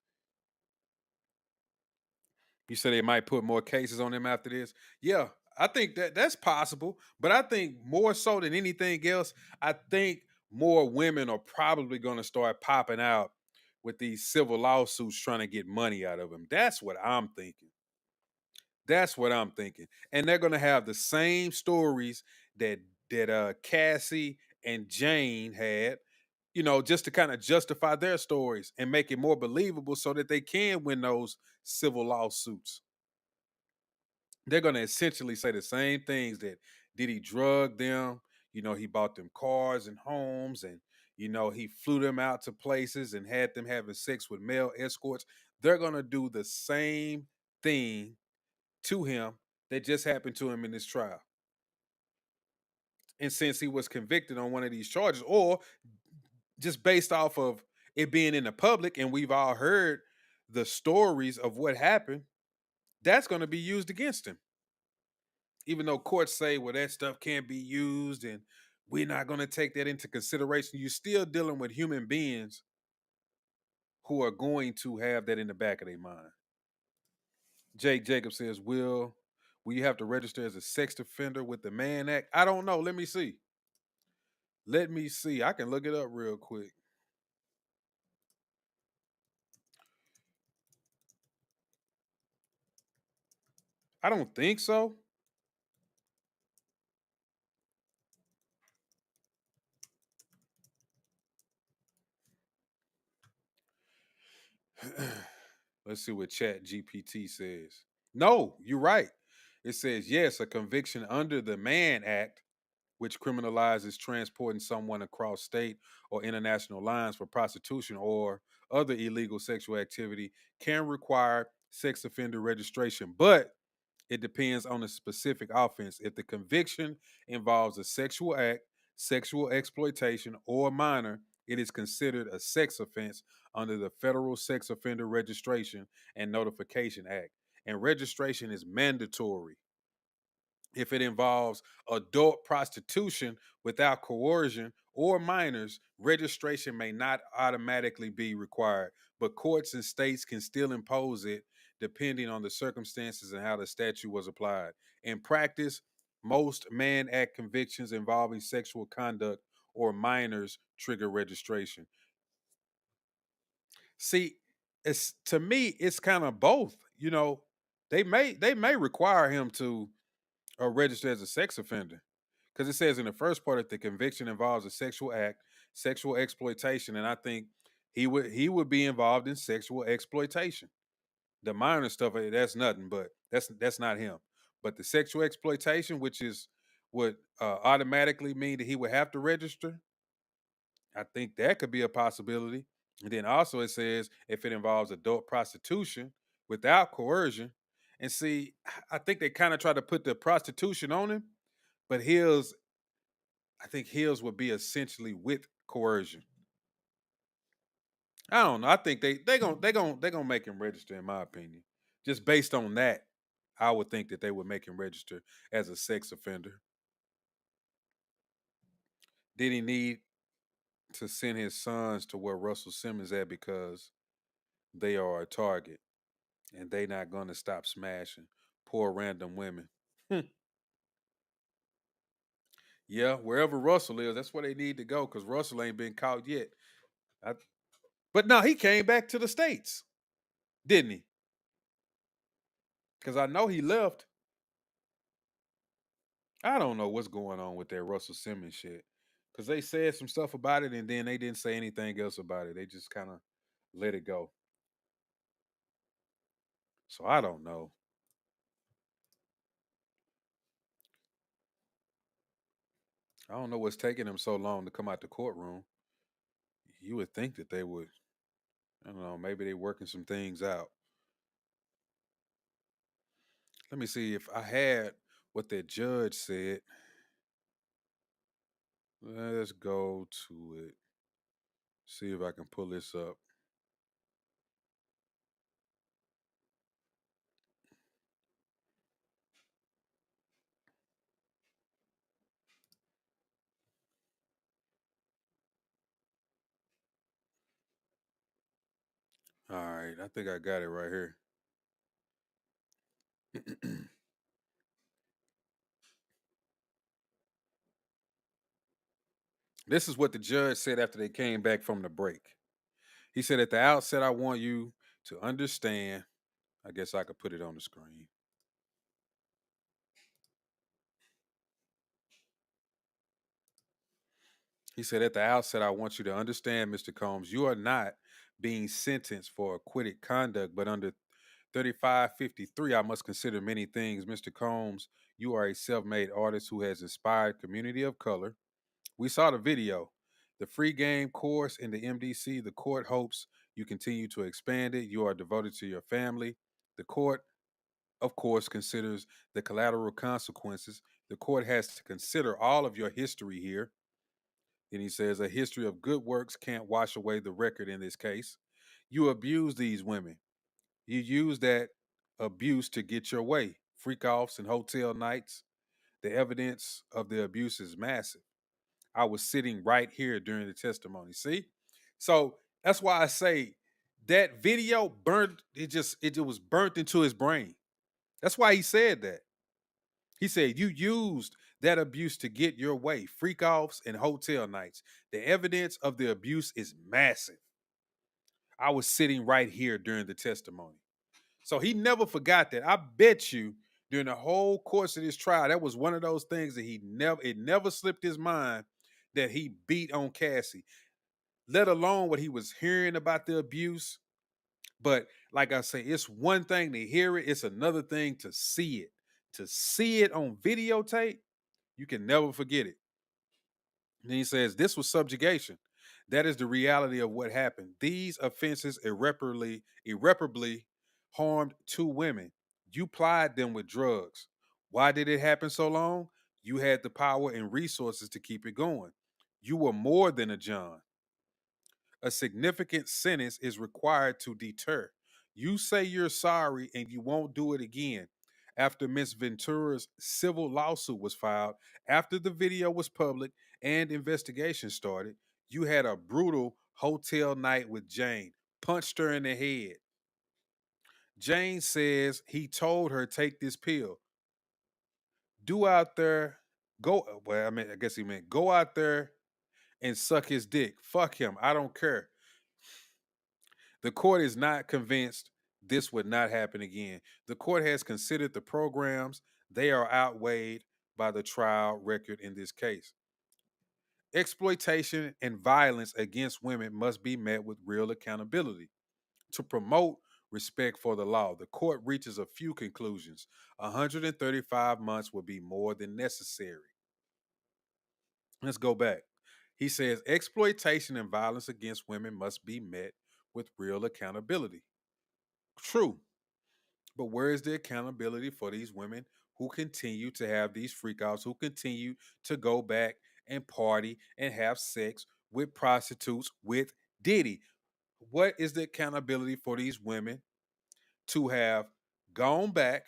A: You said they might put more cases on him after this. Yeah, I think that's possible. But I think more so than anything else, I think more women are probably going to start popping out with these civil lawsuits trying to get money out of him. That's what I'm thinking. That's what I'm thinking. And they're going to have the same stories that Cassie and Jane had, just to kind of justify their stories and make it more believable so that they can win those civil lawsuits. They're going to essentially say the same things that did he drug them? He bought them cars and homes and, he flew them out to places and had them having sex with male escorts. They're going to do the same thing to him that just happened to him in this trial. And since he was convicted on one of these charges, or just based off of it being in the public and we've all heard the stories of what happened, that's going to be used against him. Even though courts say, well, that stuff can't be used and we're not going to take that into consideration, you're still dealing with human beings who are going to have that in the back of their mind. Jake Jacob says, will you have to register as a sex offender with the Mann Act? I don't know. Let me see. I can look it up real quick. I don't think so. Let's see what Chat GPT says. No, you're right. It says, yes, a conviction under the Mann Act, which criminalizes transporting someone across state or international lines for prostitution or other illegal sexual activity, can require sex offender registration. But it depends on the specific offense. If the conviction involves a sexual act, sexual exploitation, or minor, it is considered a sex offense under the Federal Sex Offender Registration and Notification Act. And registration is mandatory. If it involves adult prostitution without coercion or minors, registration may not automatically be required, but courts and states can still impose it depending on the circumstances and how the statute was applied. In practice, most Mann Act convictions involving sexual conduct or minors trigger registration. See, it's to me, it's kind of both. They may require him to register as a sex offender because it says in the first part that the conviction involves a sexual act, sexual exploitation, and I think he would be involved in sexual exploitation. The minor stuff, that's nothing, but that's not him. But the sexual exploitation, which is would automatically mean that he would have to register, I think that could be a possibility. And then also it says if it involves adult prostitution without coercion. And see, I think they kind of try to put the prostitution on him, but I think Hills would be essentially with coercion. I don't know. I think they gonna make him register, in my opinion. Just based on that, I would think that they would make him register as a sex offender. Did he need to send his sons to where Russell Simmons at because they are a target and they not gonna stop smashing poor random women? Yeah, wherever Russell is, that's where they need to go because Russell ain't been caught yet. I, but no, he came back to the States, didn't he? Because I know he left. I don't know what's going on with that Russell Simmons shit. Because they said some stuff about it and then they didn't say anything else about it. They just kind of let it go. So I don't know. I don't know what's taking them so long to come out the courtroom. You would think that they would, I don't know, maybe they're working some things out. Let me see if I had what that judge said. Let's go to it. See if I can pull this up. All right, I think I got it right here. This is what the judge said after they came back from the break. He said, at the outset, I want you to understand. I guess I could put it on the screen. He said, at the outset, I want you to understand, Mr. Combs, you are not being sentenced for acquitted conduct, but under 3553, I must consider many things. Mr. Combs, you are a self made artist who has inspired community of color. We saw the video. The free game course in the MDC, the court hopes you continue to expand it. You are devoted to your family. The court, of course, considers the collateral consequences. The court has to consider all of your history here. And he says a history of good works can't wash away the record in this case. You abuse these women. You use that abuse to get your way. Freak offs and hotel nights. The evidence of the abuse is massive. I was sitting right here during the testimony. See? So that's why I say that video burnt, it was burnt into his brain. That's why he said that. He said, you used that abuse to get your way, freak offs and hotel nights. The evidence of the abuse is massive. I was sitting right here during the testimony. So he never forgot that. I bet you during the whole course of this trial, that was one of those things that it never slipped his mind that he beat on Cassie, let alone what he was hearing about the abuse. But like I say, it's one thing to hear it, it's another thing to see it. To see it on videotape, you can never forget it. And he says, this was subjugation. That is the reality of what happened. These offenses irreparably harmed two women. You plied them with drugs. Why did it happen so long? You had the power and resources to keep it going. You were more than a John. A significant sentence is required to deter. You say you're sorry and you won't do it again. After Miss Ventura's civil lawsuit was filed, after the video was public and investigation started, you had a brutal hotel night with Jane, punched her in the head. Jane says he told her, take this pill. Do out there, go. Well, I mean, I guess he meant go out there and suck his dick. Fuck him. I don't care. The court is not convinced this would not happen again. The court has considered the programs. They are outweighed by the trial record in this case. Exploitation and violence against women must be met with real accountability. To promote respect for the law, the court reaches a few conclusions. 135 months will be more than necessary. Let's go back. He says exploitation and violence against women must be met with real accountability. True. But where is the accountability for these women who continue to have these freakouts, who continue to go back and party and have sex with prostitutes with Diddy? What is the accountability for these women to have gone back,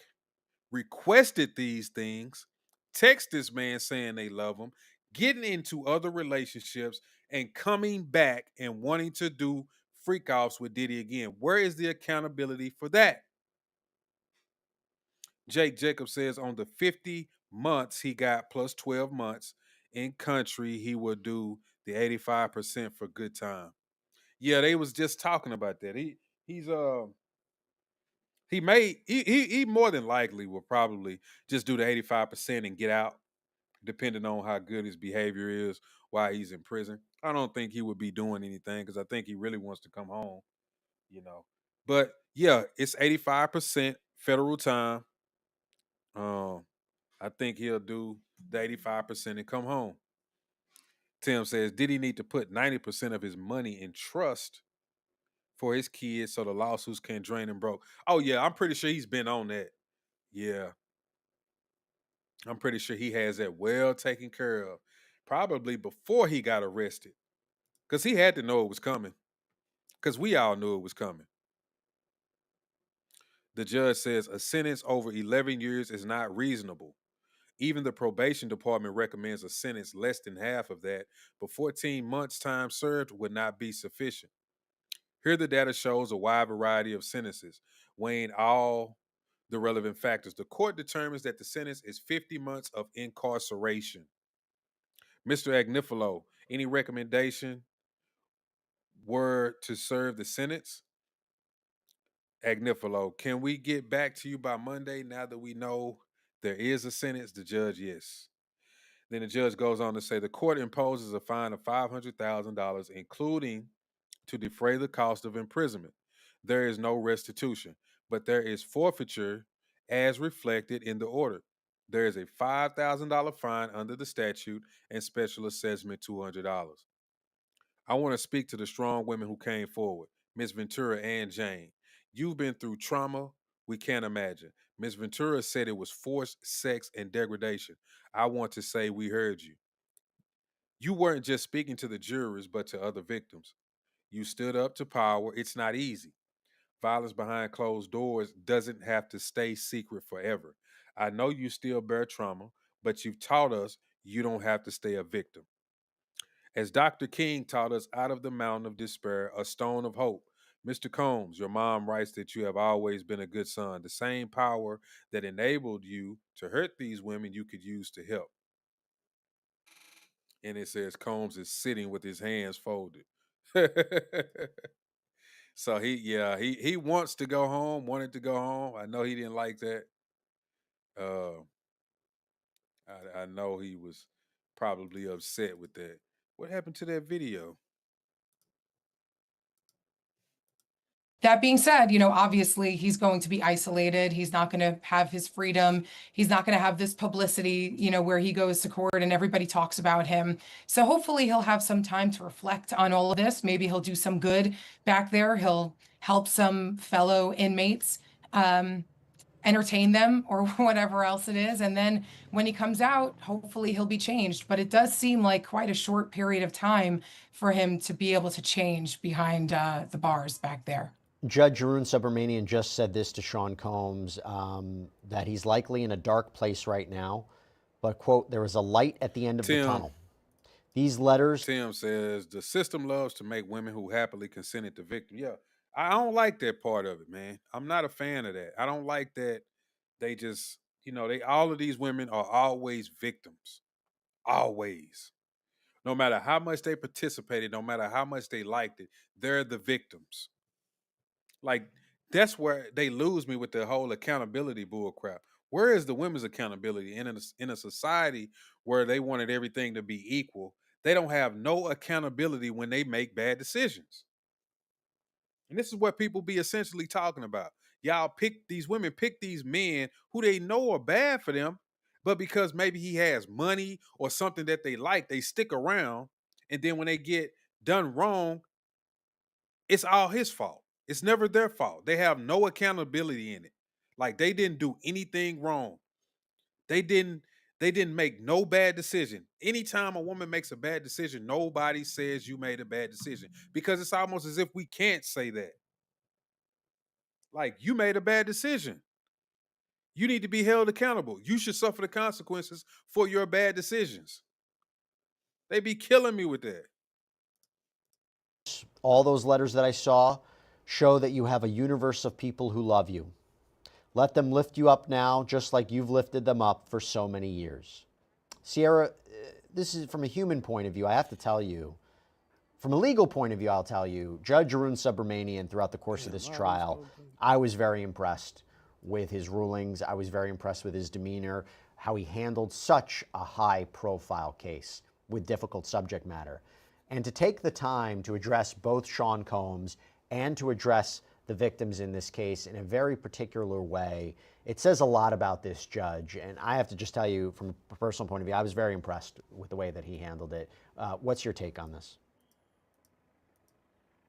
A: requested these things, text this man saying they love him, getting into other relationships, and coming back and wanting to do freak offs with Diddy again? Where is the accountability for that? Jake Jacobs says on the 50 months he got plus 12 months in country, he will do the 85% for good time. Yeah, they was just talking about that. He more than likely will probably just do the 85% and get out, depending on how good his behavior is while he's in prison. I don't think he would be doing anything because I think he really wants to come home, you know. But yeah, it's 85% federal time. Um, I think he'll do the 85% and come home. Tim says, did he need to put 90% of his money in trust for his kids so the lawsuits can't drain him broke? Oh, yeah, I'm pretty sure he's been on that. Yeah, I'm pretty sure he has that well taken care of. Probably before he got arrested. Because he had to know it was coming. Because we all knew it was coming. The judge says a sentence over 11 years is not reasonable. Even the probation department recommends a sentence less than half of that, but 14 months' time served would not be sufficient. Here, the data shows a wide variety of sentences, weighing all the relevant factors. The court determines that the sentence is 50 months of incarceration. Mr. Agnifilo, any recommendation were to serve the sentence? Agnifilo, can we get back to you by Monday now that we know there is a sentence? The judge, yes. Then the judge goes on to say the court imposes a fine of $500,000, including to defray the cost of imprisonment. There is no restitution, but there is forfeiture as reflected in the order. There is a $5,000 fine under the statute and special assessment $200. I want to speak to the strong women who came forward, Miss Ventura and Jane. You've been through trauma we can't imagine. Miss Ventura said it was forced sex and degradation. I want to say we heard you. You weren't just speaking to the jurors, but to other victims. You stood up to power. It's not easy. Violence behind closed doors doesn't have to stay secret forever. I know you still bear trauma, but you've taught us you don't have to stay a victim. As Dr. King taught us out of the mountain of despair, a stone of hope. Mr. Combs, your mom writes that you have always been a good son. The same power that enabled you to hurt these women, you could use to help. And it says Combs is sitting with his hands folded. So he wants to go home, wanted to go home. I know he didn't like that. Uh, I know he was probably upset with that. What happened to that video?
D: That being said, obviously he's going to be isolated. He's not going to have his freedom. He's not going to have this publicity, where he goes to court and everybody talks about him. So hopefully he'll have some time to reflect on all of this. Maybe he'll do some good back there. He'll help some fellow inmates. entertain them or whatever else it is. And then when he comes out, hopefully he'll be changed. But it does seem like quite a short period of time for him to be able to change behind the bars back there.
B: Judge Arun Subramanian just said this to Sean Combs, that he's likely in a dark place right now, but, quote, there is a light at the end of the tunnel. These letters.
A: Tim says the system loves to make women who happily consented to victim. Yeah, I don't like that part of it, man. I'm not a fan of that. I don't like that they just, all of these women are always victims. Always. No matter how much they participated, no matter how much they liked it, they're the victims. Like, that's where they lose me with the whole accountability bull crap. Where is the women's accountability in a society where they wanted everything to be equal? They don't have no accountability when they make bad decisions. And this is what people be essentially talking about. Y'all pick these women, pick these men who they know are bad for them, but because maybe he has money or something that they like, they stick around. And then when they get done wrong, it's all his fault. It's never their fault. They have no accountability in it. Like, they didn't do anything wrong. They didn't make no bad decision. Anytime a woman makes a bad decision, nobody says you made a bad decision, because it's almost as if we can't say that. Like, you made a bad decision. You need to be held accountable. You should suffer the consequences for your bad decisions. They be killing me with that.
B: All those letters that I saw show that you have a universe of people who love you. Let them lift you up now, just like you've lifted them up for so many years. Sierra, this is from a human point of view. I have to tell you, from a legal point of view, I'll tell you, Judge Arun Subramanian, throughout the course of this trial, I was very impressed with his rulings. I was very impressed with his demeanor, how he handled such a high-profile case with difficult subject matter. And to take the time to address both Sean Combs and to address the victims in this case in a very particular way, it says a lot about this judge. And I have to just tell you, from a personal point of view, I was very impressed with the way that he handled it. What's your take on this?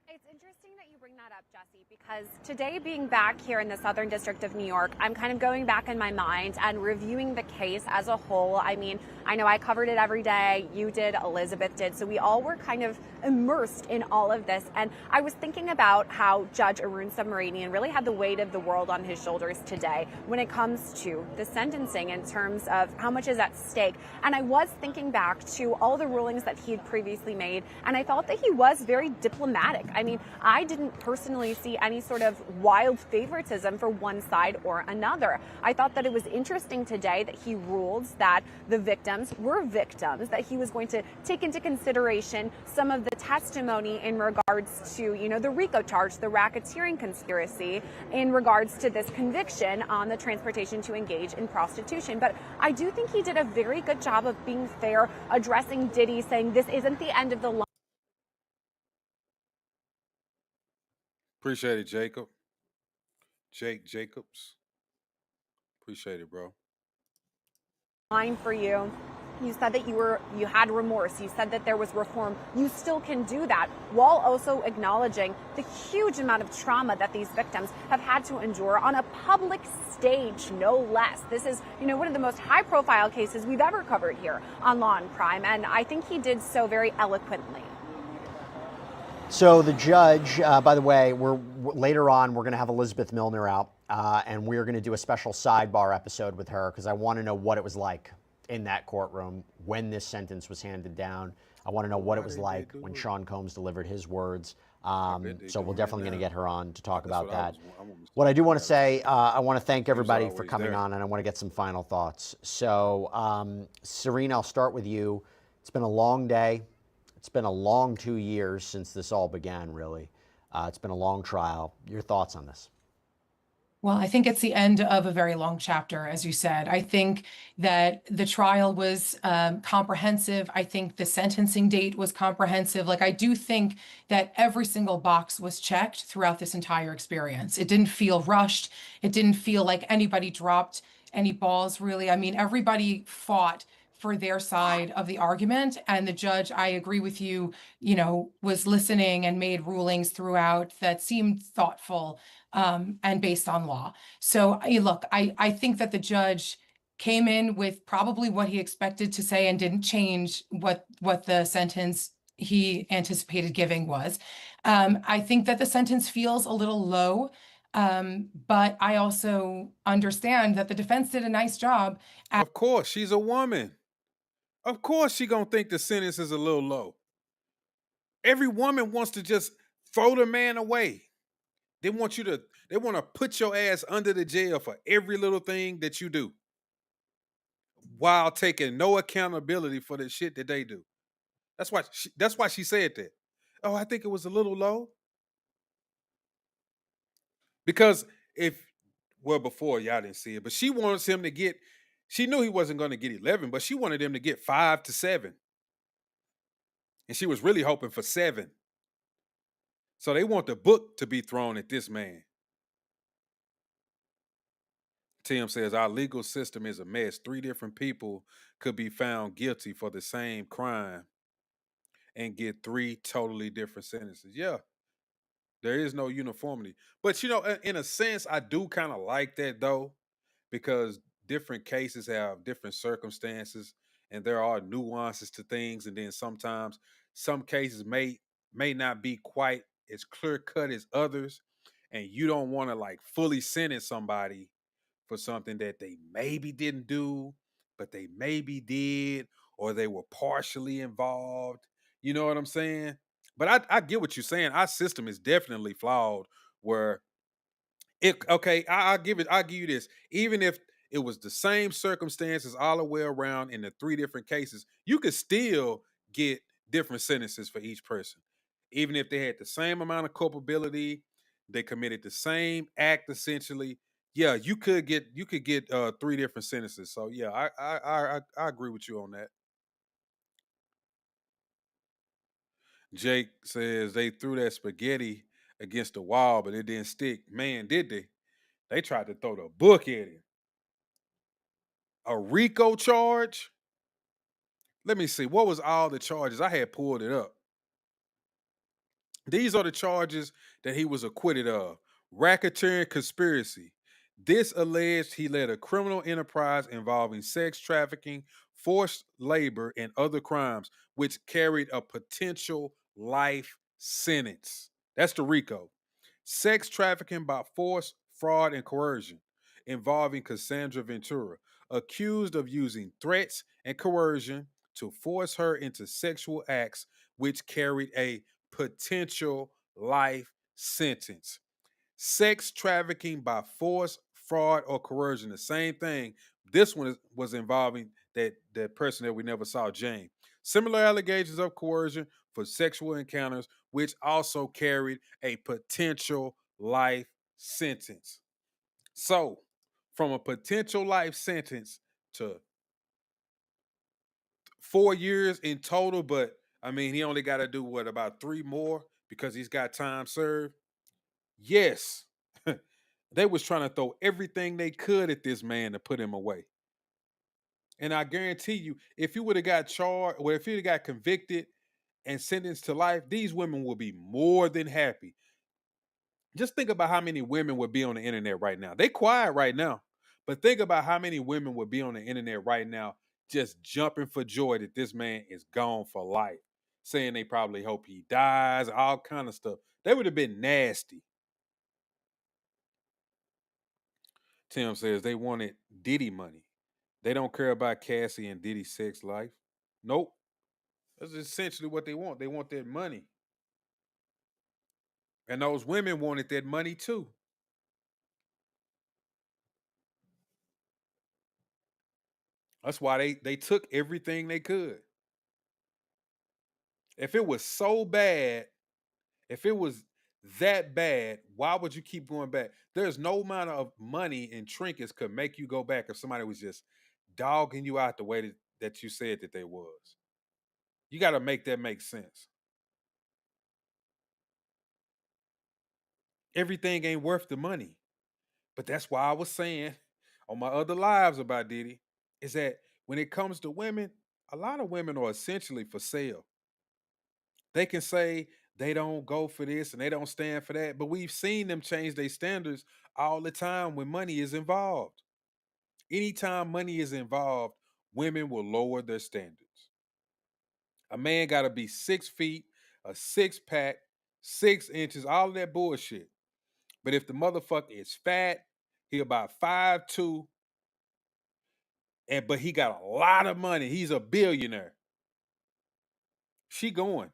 C: It's interesting that you bring that up, Jesse, because today, being back here in the Southern District of New York, I'm kind of going back in my mind and reviewing the case as a whole. I mean, I know I covered it every day. You did, Elizabeth did. So we all were kind of immersed in all of this. And I was thinking about how Judge Arun Subramanian really had the weight of the world on his shoulders today when it comes to the sentencing in terms of how much is at stake. And I was thinking back to all the rulings that he had previously made, and I felt that he was very diplomatic. I mean, I didn't personally see any sort of wild favoritism for one side or another. I thought that it was interesting today that he ruled that the victims were victims, that he was going to take into consideration some of the testimony in regards to, the RICO charge, the racketeering conspiracy, in regards to this conviction on the transportation to engage in prostitution. But I do think he did a very good job of being fair, addressing Diddy, saying this isn't the end of the line.
A: Appreciate it, Jacob. Jake Jacobs. Appreciate it, bro.
C: Line for you. You said that you had remorse. You said that there was reform. You still can do that while also acknowledging the huge amount of trauma that these victims have had to endure on a public stage, no less. This is, one of the most high-profile cases we've ever covered here on Law and Crime, and I think he did so very eloquently.
B: So the judge, by the way, later on, we're going to have Elizabeth Milner out, and we're going to do a special sidebar episode with her because I want to know what it was like in that courtroom when this sentence was handed down. I want to know what it was like when Sean Combs delivered his words. So we're definitely going to get her on to talk about that. What I do want to say, I want to thank everybody for coming on, and I want to get some final thoughts. So, Serena, I'll start with you. It's been a long day. It's been a long 2 years since this all began, really. It's been a long trial. Your thoughts on this?
D: Well, I think it's the end of a very long chapter, as you said. I think that the trial was comprehensive. I think the sentencing date was comprehensive. I do think that every single box was checked throughout this entire experience. It didn't feel rushed. It didn't feel like anybody dropped any balls, really. I mean, everybody fought for their side of the argument. And the judge, I agree with you, was listening and made rulings throughout that seemed thoughtful. and based on law. So look, I think that the judge came in with probably what he expected to say and didn't change what the sentence he anticipated giving was. I think that the sentence feels a little low. But I also understand that the defense did a nice job.
A: Of course, she's a woman. Of course, she gonna think the sentence is a little low. Every woman wants to just throw the man away. They want you to. They want to put your ass under the jail for every little thing that you do, while taking no accountability for the shit that they do. That's why. That's why she said that. Oh, I think it was a little low because if well before y'all didn't see it, but she wants him to get. She knew he wasn't going to get 11, but she wanted him to get 5 to 7, and she was really hoping for 7. So they want the book to be thrown at this man. Tim says our legal system is a mess. 3 different people could be found guilty for the same crime and get 3 totally different sentences. Yeah, there is no uniformity. But you know, in a sense, I do kind of like that though, because different cases have different circumstances and there are nuances to things. And then sometimes some cases may not be quite as clear cut as others. And you don't want to like fully sentence somebody for something that they maybe didn't do, but they maybe did, or they were partially involved. You know what I'm saying? But I get what you're saying. Our system is definitely flawed. Where it okay, I'll give you this. Even if it was the same circumstances all the way around in the 3 different cases, you could still get different sentences for each person. Even if they had the same amount of culpability, they committed the same act essentially. Yeah, you could get 3 different sentences. So yeah, I agree with you on that. Jake says they threw that spaghetti against the wall, but it didn't stick. Man, did they? They tried to throw the book at him. A RICO charge? Let me see. What was all the charges? I had pulled it up. These are the charges that he was acquitted of: racketeering conspiracy. This alleged he led a criminal enterprise involving sex trafficking, forced labor, and other crimes, which carried a potential life sentence. That's the RICO. Sex trafficking by force, fraud, and coercion involving Cassandra Ventura, accused of using threats and coercion to force her into sexual acts which carried a potential life sentence. Sex trafficking by force, fraud, or coercion, the same thing. This one was involving that person that we never saw, Jane. Similar allegations of coercion for sexual encounters, which also carried a potential life sentence. So, from a potential life sentence to 4 years in total, but I mean, he only got to do what about 3 more because he's got time served. Yes, they was trying to throw everything they could at this man to put him away. And I guarantee you, if he would have got charged, or if he would have got convicted and sentenced to life, these women will be more than happy. Just think about how many women would be on the internet right now. They quiet right now, but think about how many women would be on the internet right now, just jumping for joy that this man is gone for life, saying they probably hope he dies, all kind of stuff. They would have been nasty. Tim says they wanted Diddy money. They don't care about Cassie and Diddy's sex life. Nope. That's essentially what they want. They want that money. And those women wanted that money too. That's why they took everything they could. If it was so bad, if it was that bad, why would you keep going back? There's no amount of money and trinkets could make you go back if somebody was just dogging you out the way that you said that they was. You got to make that make sense. Everything ain't worth the money. But that's why I was saying on my other lives about Diddy is that when it comes to women, a lot of women are essentially for sale. They can say they don't go for this and they don't stand for that. But we've seen them change their standards all the time when money is involved. Anytime money is involved, women will lower their standards. A man got to be 6 feet, a six pack, 6 inches, all of that bullshit. But if the motherfucker is fat, he about 5'2", and but he got a lot of money. He's a billionaire. She going.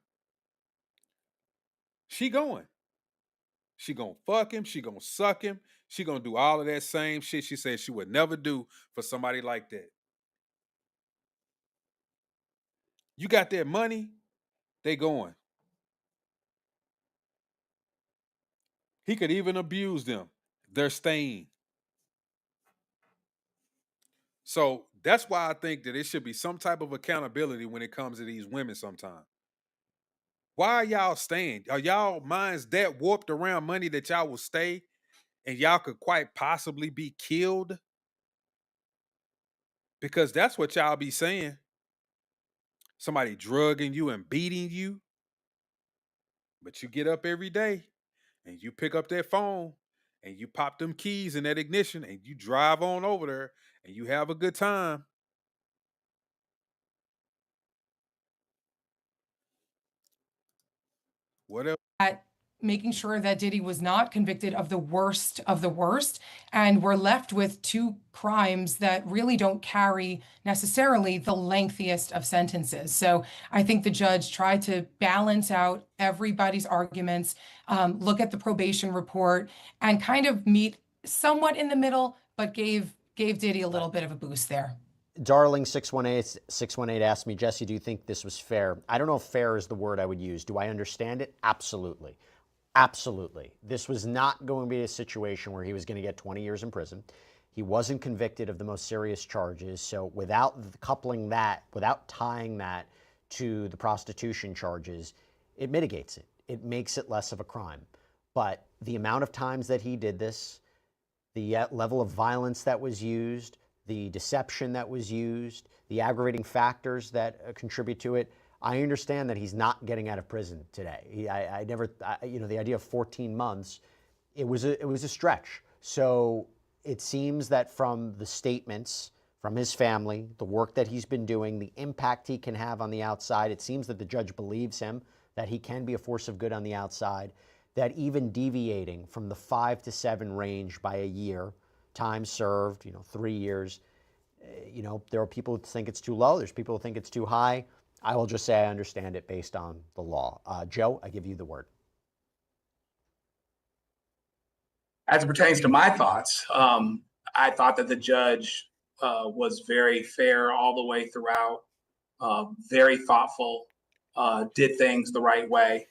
A: She going. She gonna fuck him. She gonna suck him. She gonna do all of that same shit she said she would never do for somebody like that. You got that money, they going. He could even abuse them. They're staying. So that's why I think that it should be some type of accountability when it comes to these women sometimes. Why are y'all staying? Are y'all minds that warped around money that y'all will stay and y'all could quite possibly be killed? Because that's what y'all be saying. Somebody drugging you and beating you, but you get up every day and you pick up that phone and you pop them keys in that ignition and you drive on over there and you have a good time. What else?
D: At making sure that Diddy was not convicted of the worst of the worst. And we're left with two crimes that really don't carry necessarily the lengthiest of sentences. So I think the judge tried to balance out everybody's arguments, look at the probation report, and kind of meet somewhat in the middle, but gave Diddy a little bit of a boost there.
B: Darling 618 asked me, Jesse, do you think this was fair? I don't know if fair is the word I would use. Do I understand it? Absolutely. Absolutely. This was not going to be a situation where he was going to get 20 years in prison. He wasn't convicted of the most serious charges. So without coupling that, without tying that to the prostitution charges, it mitigates it. It makes it less of a crime. But the amount of times that he did this, the level of violence that was used, the deception that was used, the aggravating factors that contribute to it, I understand that he's not getting out of prison today. I never, the idea of 14 months, it was a stretch. So it seems that from the statements from his family, the work that he's been doing, the impact he can have on the outside, it seems that the judge believes him, that he can be a force of good on the outside, that even deviating from the 5 to 7 range by a year, time served, 3 years, there are people who think it's too low. There's people who think it's too high. I will just say I understand it based on the law. Joe, I give you the word.
E: As it pertains to my thoughts, I thought that the judge was very fair all the way throughout, very thoughtful, did things the right way,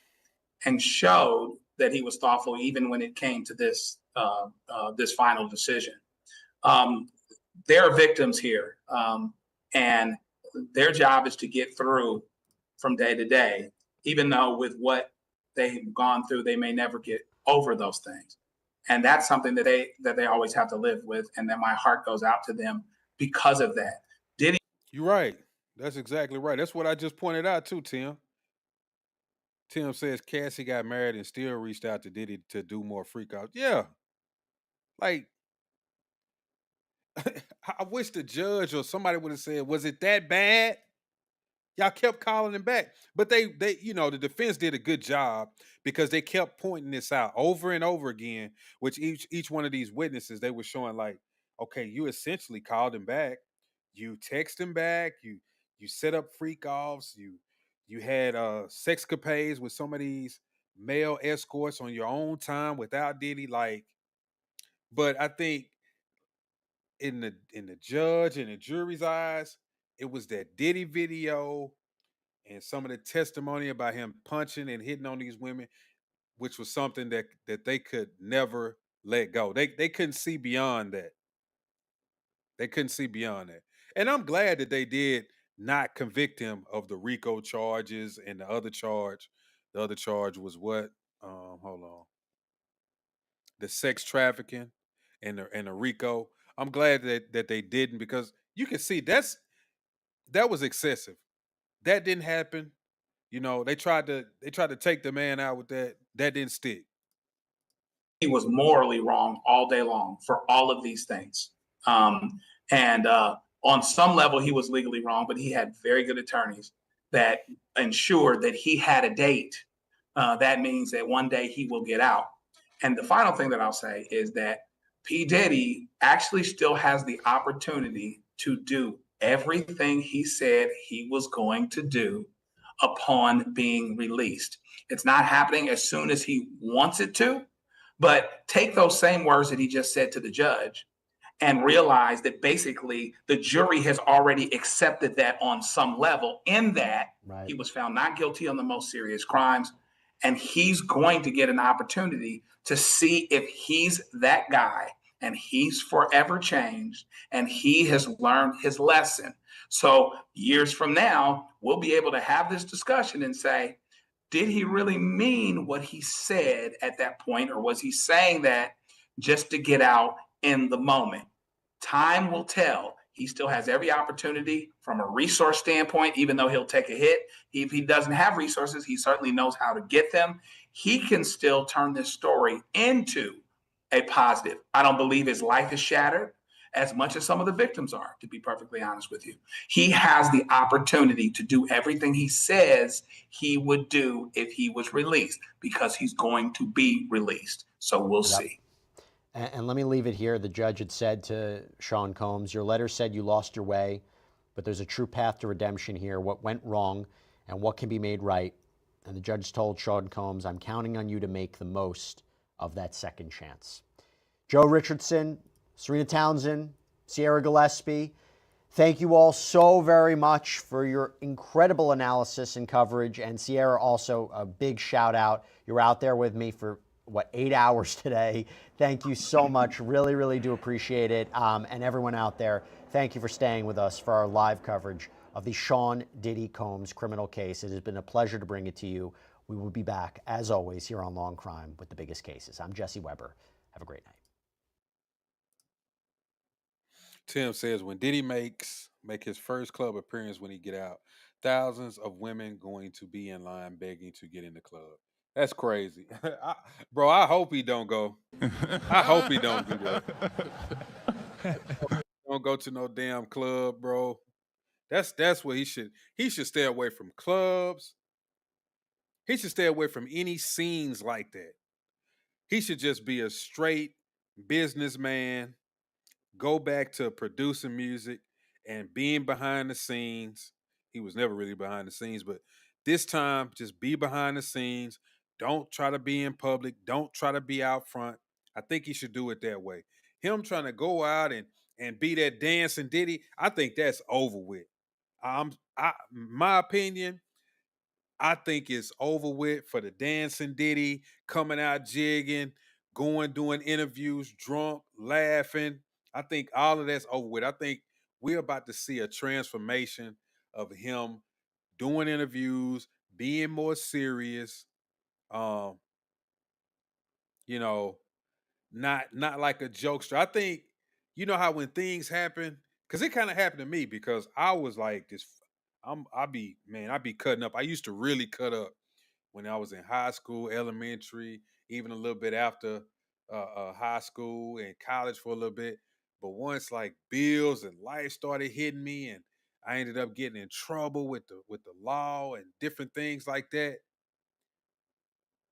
E: and showed that he was thoughtful even when it came to this final decision. Um, there are victims here, and their job is to get through from day to day, even though with what they've gone through, they may never get over those things. And that's something that they always have to live with, and that my heart goes out to them because of that. Diddy.
A: You're right. That's exactly right. That's what I just pointed out too, Tim. Tim says Cassie got married and still reached out to Diddy to do more freak outs. Yeah. Like, I wish the judge or somebody would have said, was it that bad? Y'all kept calling him back. But the defense did a good job because they kept pointing this out over and over again, which each one of these witnesses, they were showing like, okay, you essentially called him back. You text him back, you set up freak offs, you had sexcapades with some of these male escorts on your own time without Diddy. Like, but I think in the judge and the jury's eyes, it was that Diddy video and some of the testimony about him punching and hitting on these women, which was something that they could never let go. They couldn't see beyond that. They couldn't see beyond that. And I'm glad that they did not convict him of the RICO charges and the other charge. The other charge was what? Hold on. The sex trafficking and the RICO. I'm glad that they didn't because you can see that was excessive. That didn't happen. They tried to take the man out with that. That didn't stick.
E: He was morally wrong all day long for all of these things. And on some level, he was legally wrong, but he had very good attorneys that ensured that he had a date. That means that one day he will get out. And the final thing that I'll say is that P. Diddy actually still has the opportunity to do everything he said he was going to do upon being released. It's not happening as soon as he wants it to, but take those same words that he just said to the judge and realize that basically the jury has already accepted that on some level, in that
B: Right.
E: he was found not guilty on the most serious crimes. And he's going to get an opportunity to see if he's that guy, and he's forever changed and he has learned his lesson. So years from now, we'll be able to have this discussion and say, did he really mean what he said at that point, or was he saying that just to get out in the moment? Time will tell. He still has every opportunity from a resource standpoint, even though he'll take a hit. If he doesn't have resources, he certainly knows how to get them. He can still turn this story into a positive. I don't believe his life is shattered as much as some of the victims are, to be perfectly honest with you. He has the opportunity to do everything he says he would do if he was released, because he's going to be released. So we'll see.
B: And let me leave it here. The judge had said to Sean Combs, your letter said you lost your way, but there's a true path to redemption here. What went wrong and what can be made right. And the judge told Sean Combs, I'm counting on you to make the most of that second chance. Joe Richardson, Serena Townsend, Sierra Gillespie, thank you all so very much for your incredible analysis and coverage. And Sierra, also a big shout out. You're out there with me for 8 hours today. Thank you so much. Really, really do appreciate it. And everyone out there, thank you for staying with us for our live coverage of the Sean Diddy Combs criminal case. It has been a pleasure to bring it to you. We will be back, as always, here on Long Crime with the biggest cases. I'm Jesse Weber. Have a great night.
A: Tim says when Diddy make his first club appearance when he get out, thousands of women going to be in line begging to get in the club. That's crazy, bro. I hope he don't go. I hope he don't do that. Don't go to no damn club, bro. That's what he should. He should stay away from clubs. He should stay away from any scenes like that. He should just be a straight businessman, go back to producing music and being behind the scenes. He was never really behind the scenes, but this time just be behind the scenes. Don't try to be in public. Don't try to be out front. I think he should do it that way. Him trying to go out and be that dancing Diddy, I think that's over with. My opinion, I think it's over with for the dancing Diddy, coming out jigging, going doing interviews, drunk, laughing. I think all of that's over with. I think we're about to see a transformation of him doing interviews, being more serious. Um, you know, not like a jokester. I think how when things happen, because it kind of happened to me because I was like this. I be cutting up. I used to really cut up when I was in high school, elementary, even a little bit after high school and college for a little bit. But once like bills and life started hitting me, and I ended up getting in trouble with the law and different things like that,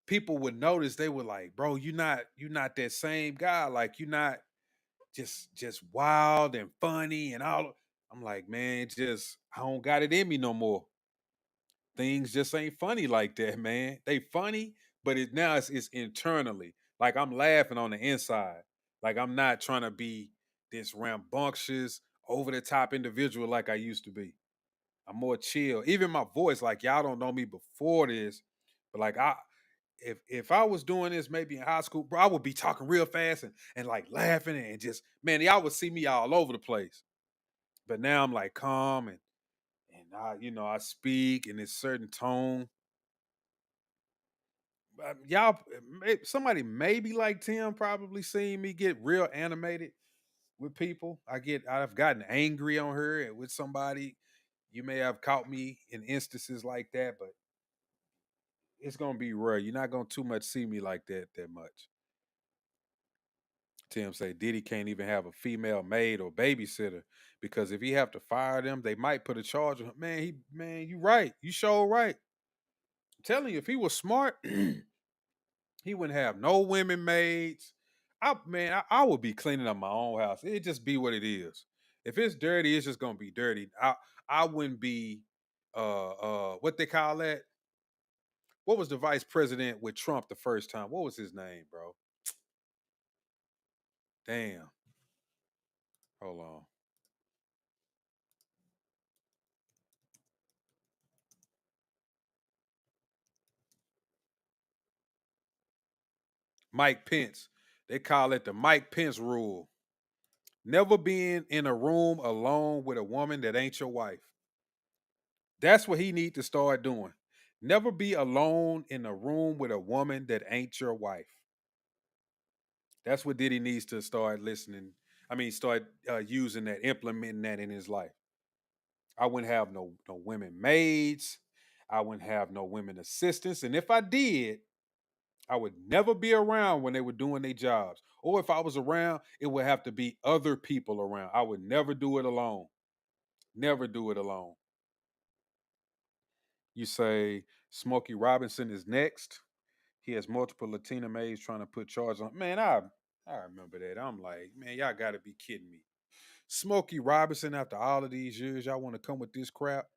A: people would notice. They were like, "Bro, you not that same guy. Like you're not just wild and funny and all." I'm like, man, just I don't got it in me no more. Things just ain't funny like that, man. They funny, but it's internally. Like I'm laughing on the inside. Like I'm not trying to be this rambunctious, over the top individual like I used to be. I'm more chill. Even my voice, like y'all don't know me before this, but like if I was doing this maybe in high school, bro, I would be talking real fast and like laughing and just man, y'all would see me all over the place. But now I'm like calm and I speak in this certain tone. Y'all, somebody maybe like Tim probably seen me get real animated with people. I've gotten angry on her and with somebody. You may have caught me in instances like that, but it's gonna be rare. You're not gonna too much see me like that much. Tim say Diddy can't even have a female maid or babysitter because if he have to fire them, they might put a charge on him. Man, you right. You sure right. I'm telling you, if he was smart, he wouldn't have no women maids. I would be cleaning up my own house. It'd just be what it is. If it's dirty, it's just gonna be dirty. I wouldn't be what they call that? What was the vice president with Trump the first time? What was his name, bro? Damn. Hold on. Mike Pence. They call it the Mike Pence rule. Never being in a room alone with a woman that ain't your wife. That's what he need to start doing. Never be alone in a room with a woman that ain't your wife. That's what Diddy needs to start listening. I mean, start using that, implementing that in his life. I wouldn't have no women maids. I wouldn't have no women assistants. And if I did, I would never be around when they were doing their jobs. Or if I was around, it would have to be other people around. I would never do it alone. Never do it alone. You say Smokey Robinson is next. He has multiple Latina maids trying to put charges on. Man, I remember that. I'm like, man, y'all got to be kidding me. Smokey Robinson, after all of these years, y'all want to come with this crap?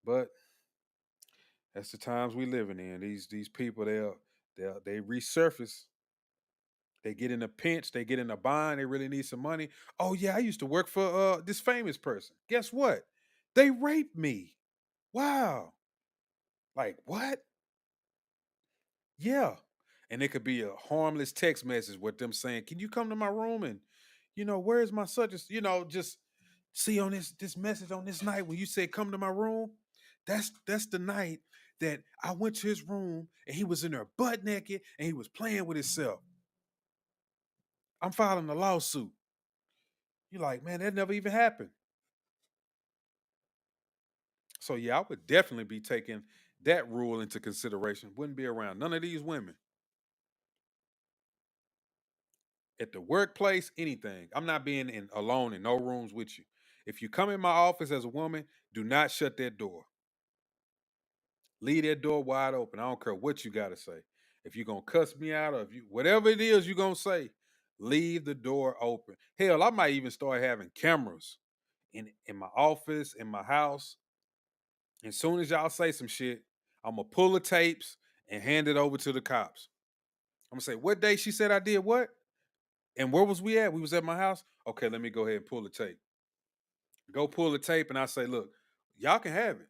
A: But that's the times we living in. These people, they resurface. They get in a pinch, they get in a bind, they really need some money. Oh yeah, I used to work for this famous person. Guess what? They raped me. Wow. Like what? Yeah. And it could be a harmless text message with them saying, "Can you come to my room and where's my such as just see on this message on this night when you said come to my room? That's the night that I went to his room and he was in there butt naked and he was playing with himself. I'm filing a lawsuit." You're like, man, that never even happened. So yeah, I would definitely be taking that rule into consideration. Wouldn't be around none of these women. At the workplace, anything. I'm not being alone in no rooms with you. If you come in my office as a woman, do not shut that door. Leave that door wide open. I don't care what you gotta say. If you're gonna cuss me out or if you whatever it is you're gonna say, leave the door open. Hell, I might even start having cameras in my office, in my house. As soon as y'all say some shit, I'm gonna pull the tapes and hand it over to the cops. I'm gonna say, what day she said I did what? And where was we at? We was at my house. Okay, let me go ahead and pull the tape. Go pull the tape, and I say, look, y'all can have it.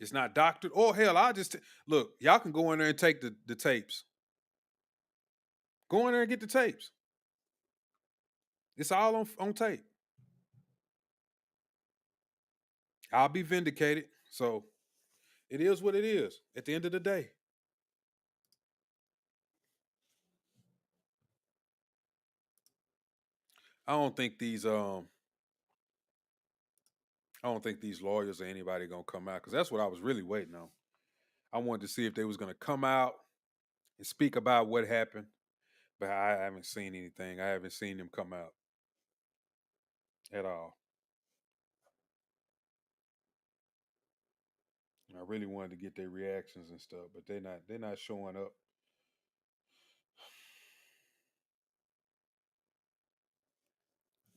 A: It's not doctored. Or hell, I'll just look, y'all can go in there and take the tapes. Go in there and get the tapes. It's all on tape. I'll be vindicated. So it is what it is at the end of the day. I don't think these I don't think these lawyers or anybody gonna come out because that's what I was really waiting on. I wanted to see if they was gonna come out and speak about what happened, but I haven't seen anything. I haven't seen them come out at all. I really wanted to get their reactions and stuff, but they're not showing up.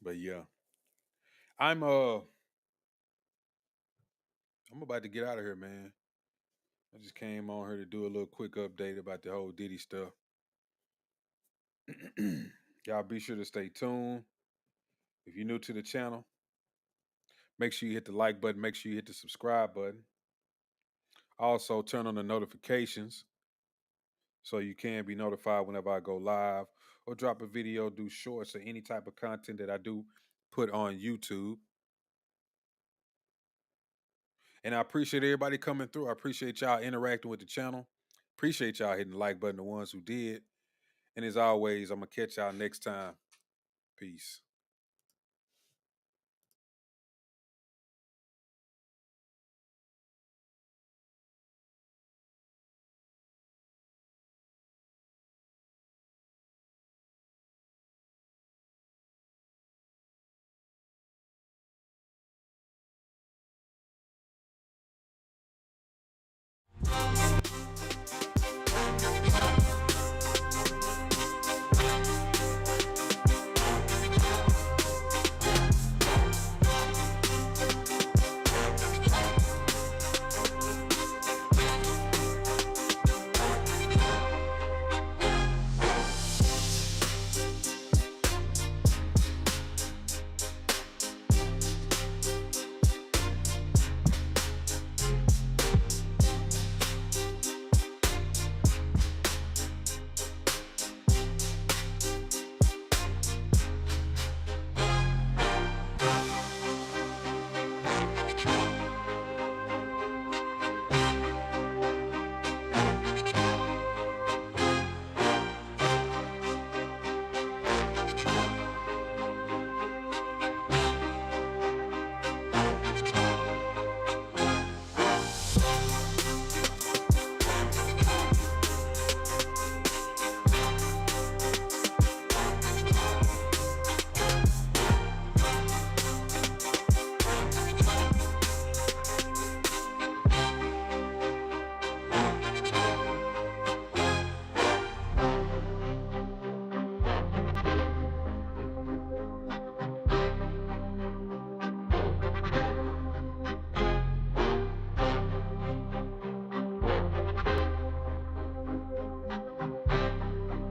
A: But yeah, I'm uh I'm about to get out of here, man. I just came on here to do a little quick update about the whole Diddy stuff. Y'all be sure to stay tuned. If you're new to the channel, make sure you hit the like button, make sure you hit the subscribe button. Also, turn on the notifications so you can be notified whenever I go live or drop a video, do shorts, or any type of content that I do put on YouTube. And I appreciate everybody coming through. I appreciate y'all interacting with the channel. Appreciate y'all hitting the like button, the ones who did. And as always, I'm going to catch y'all next time. Peace.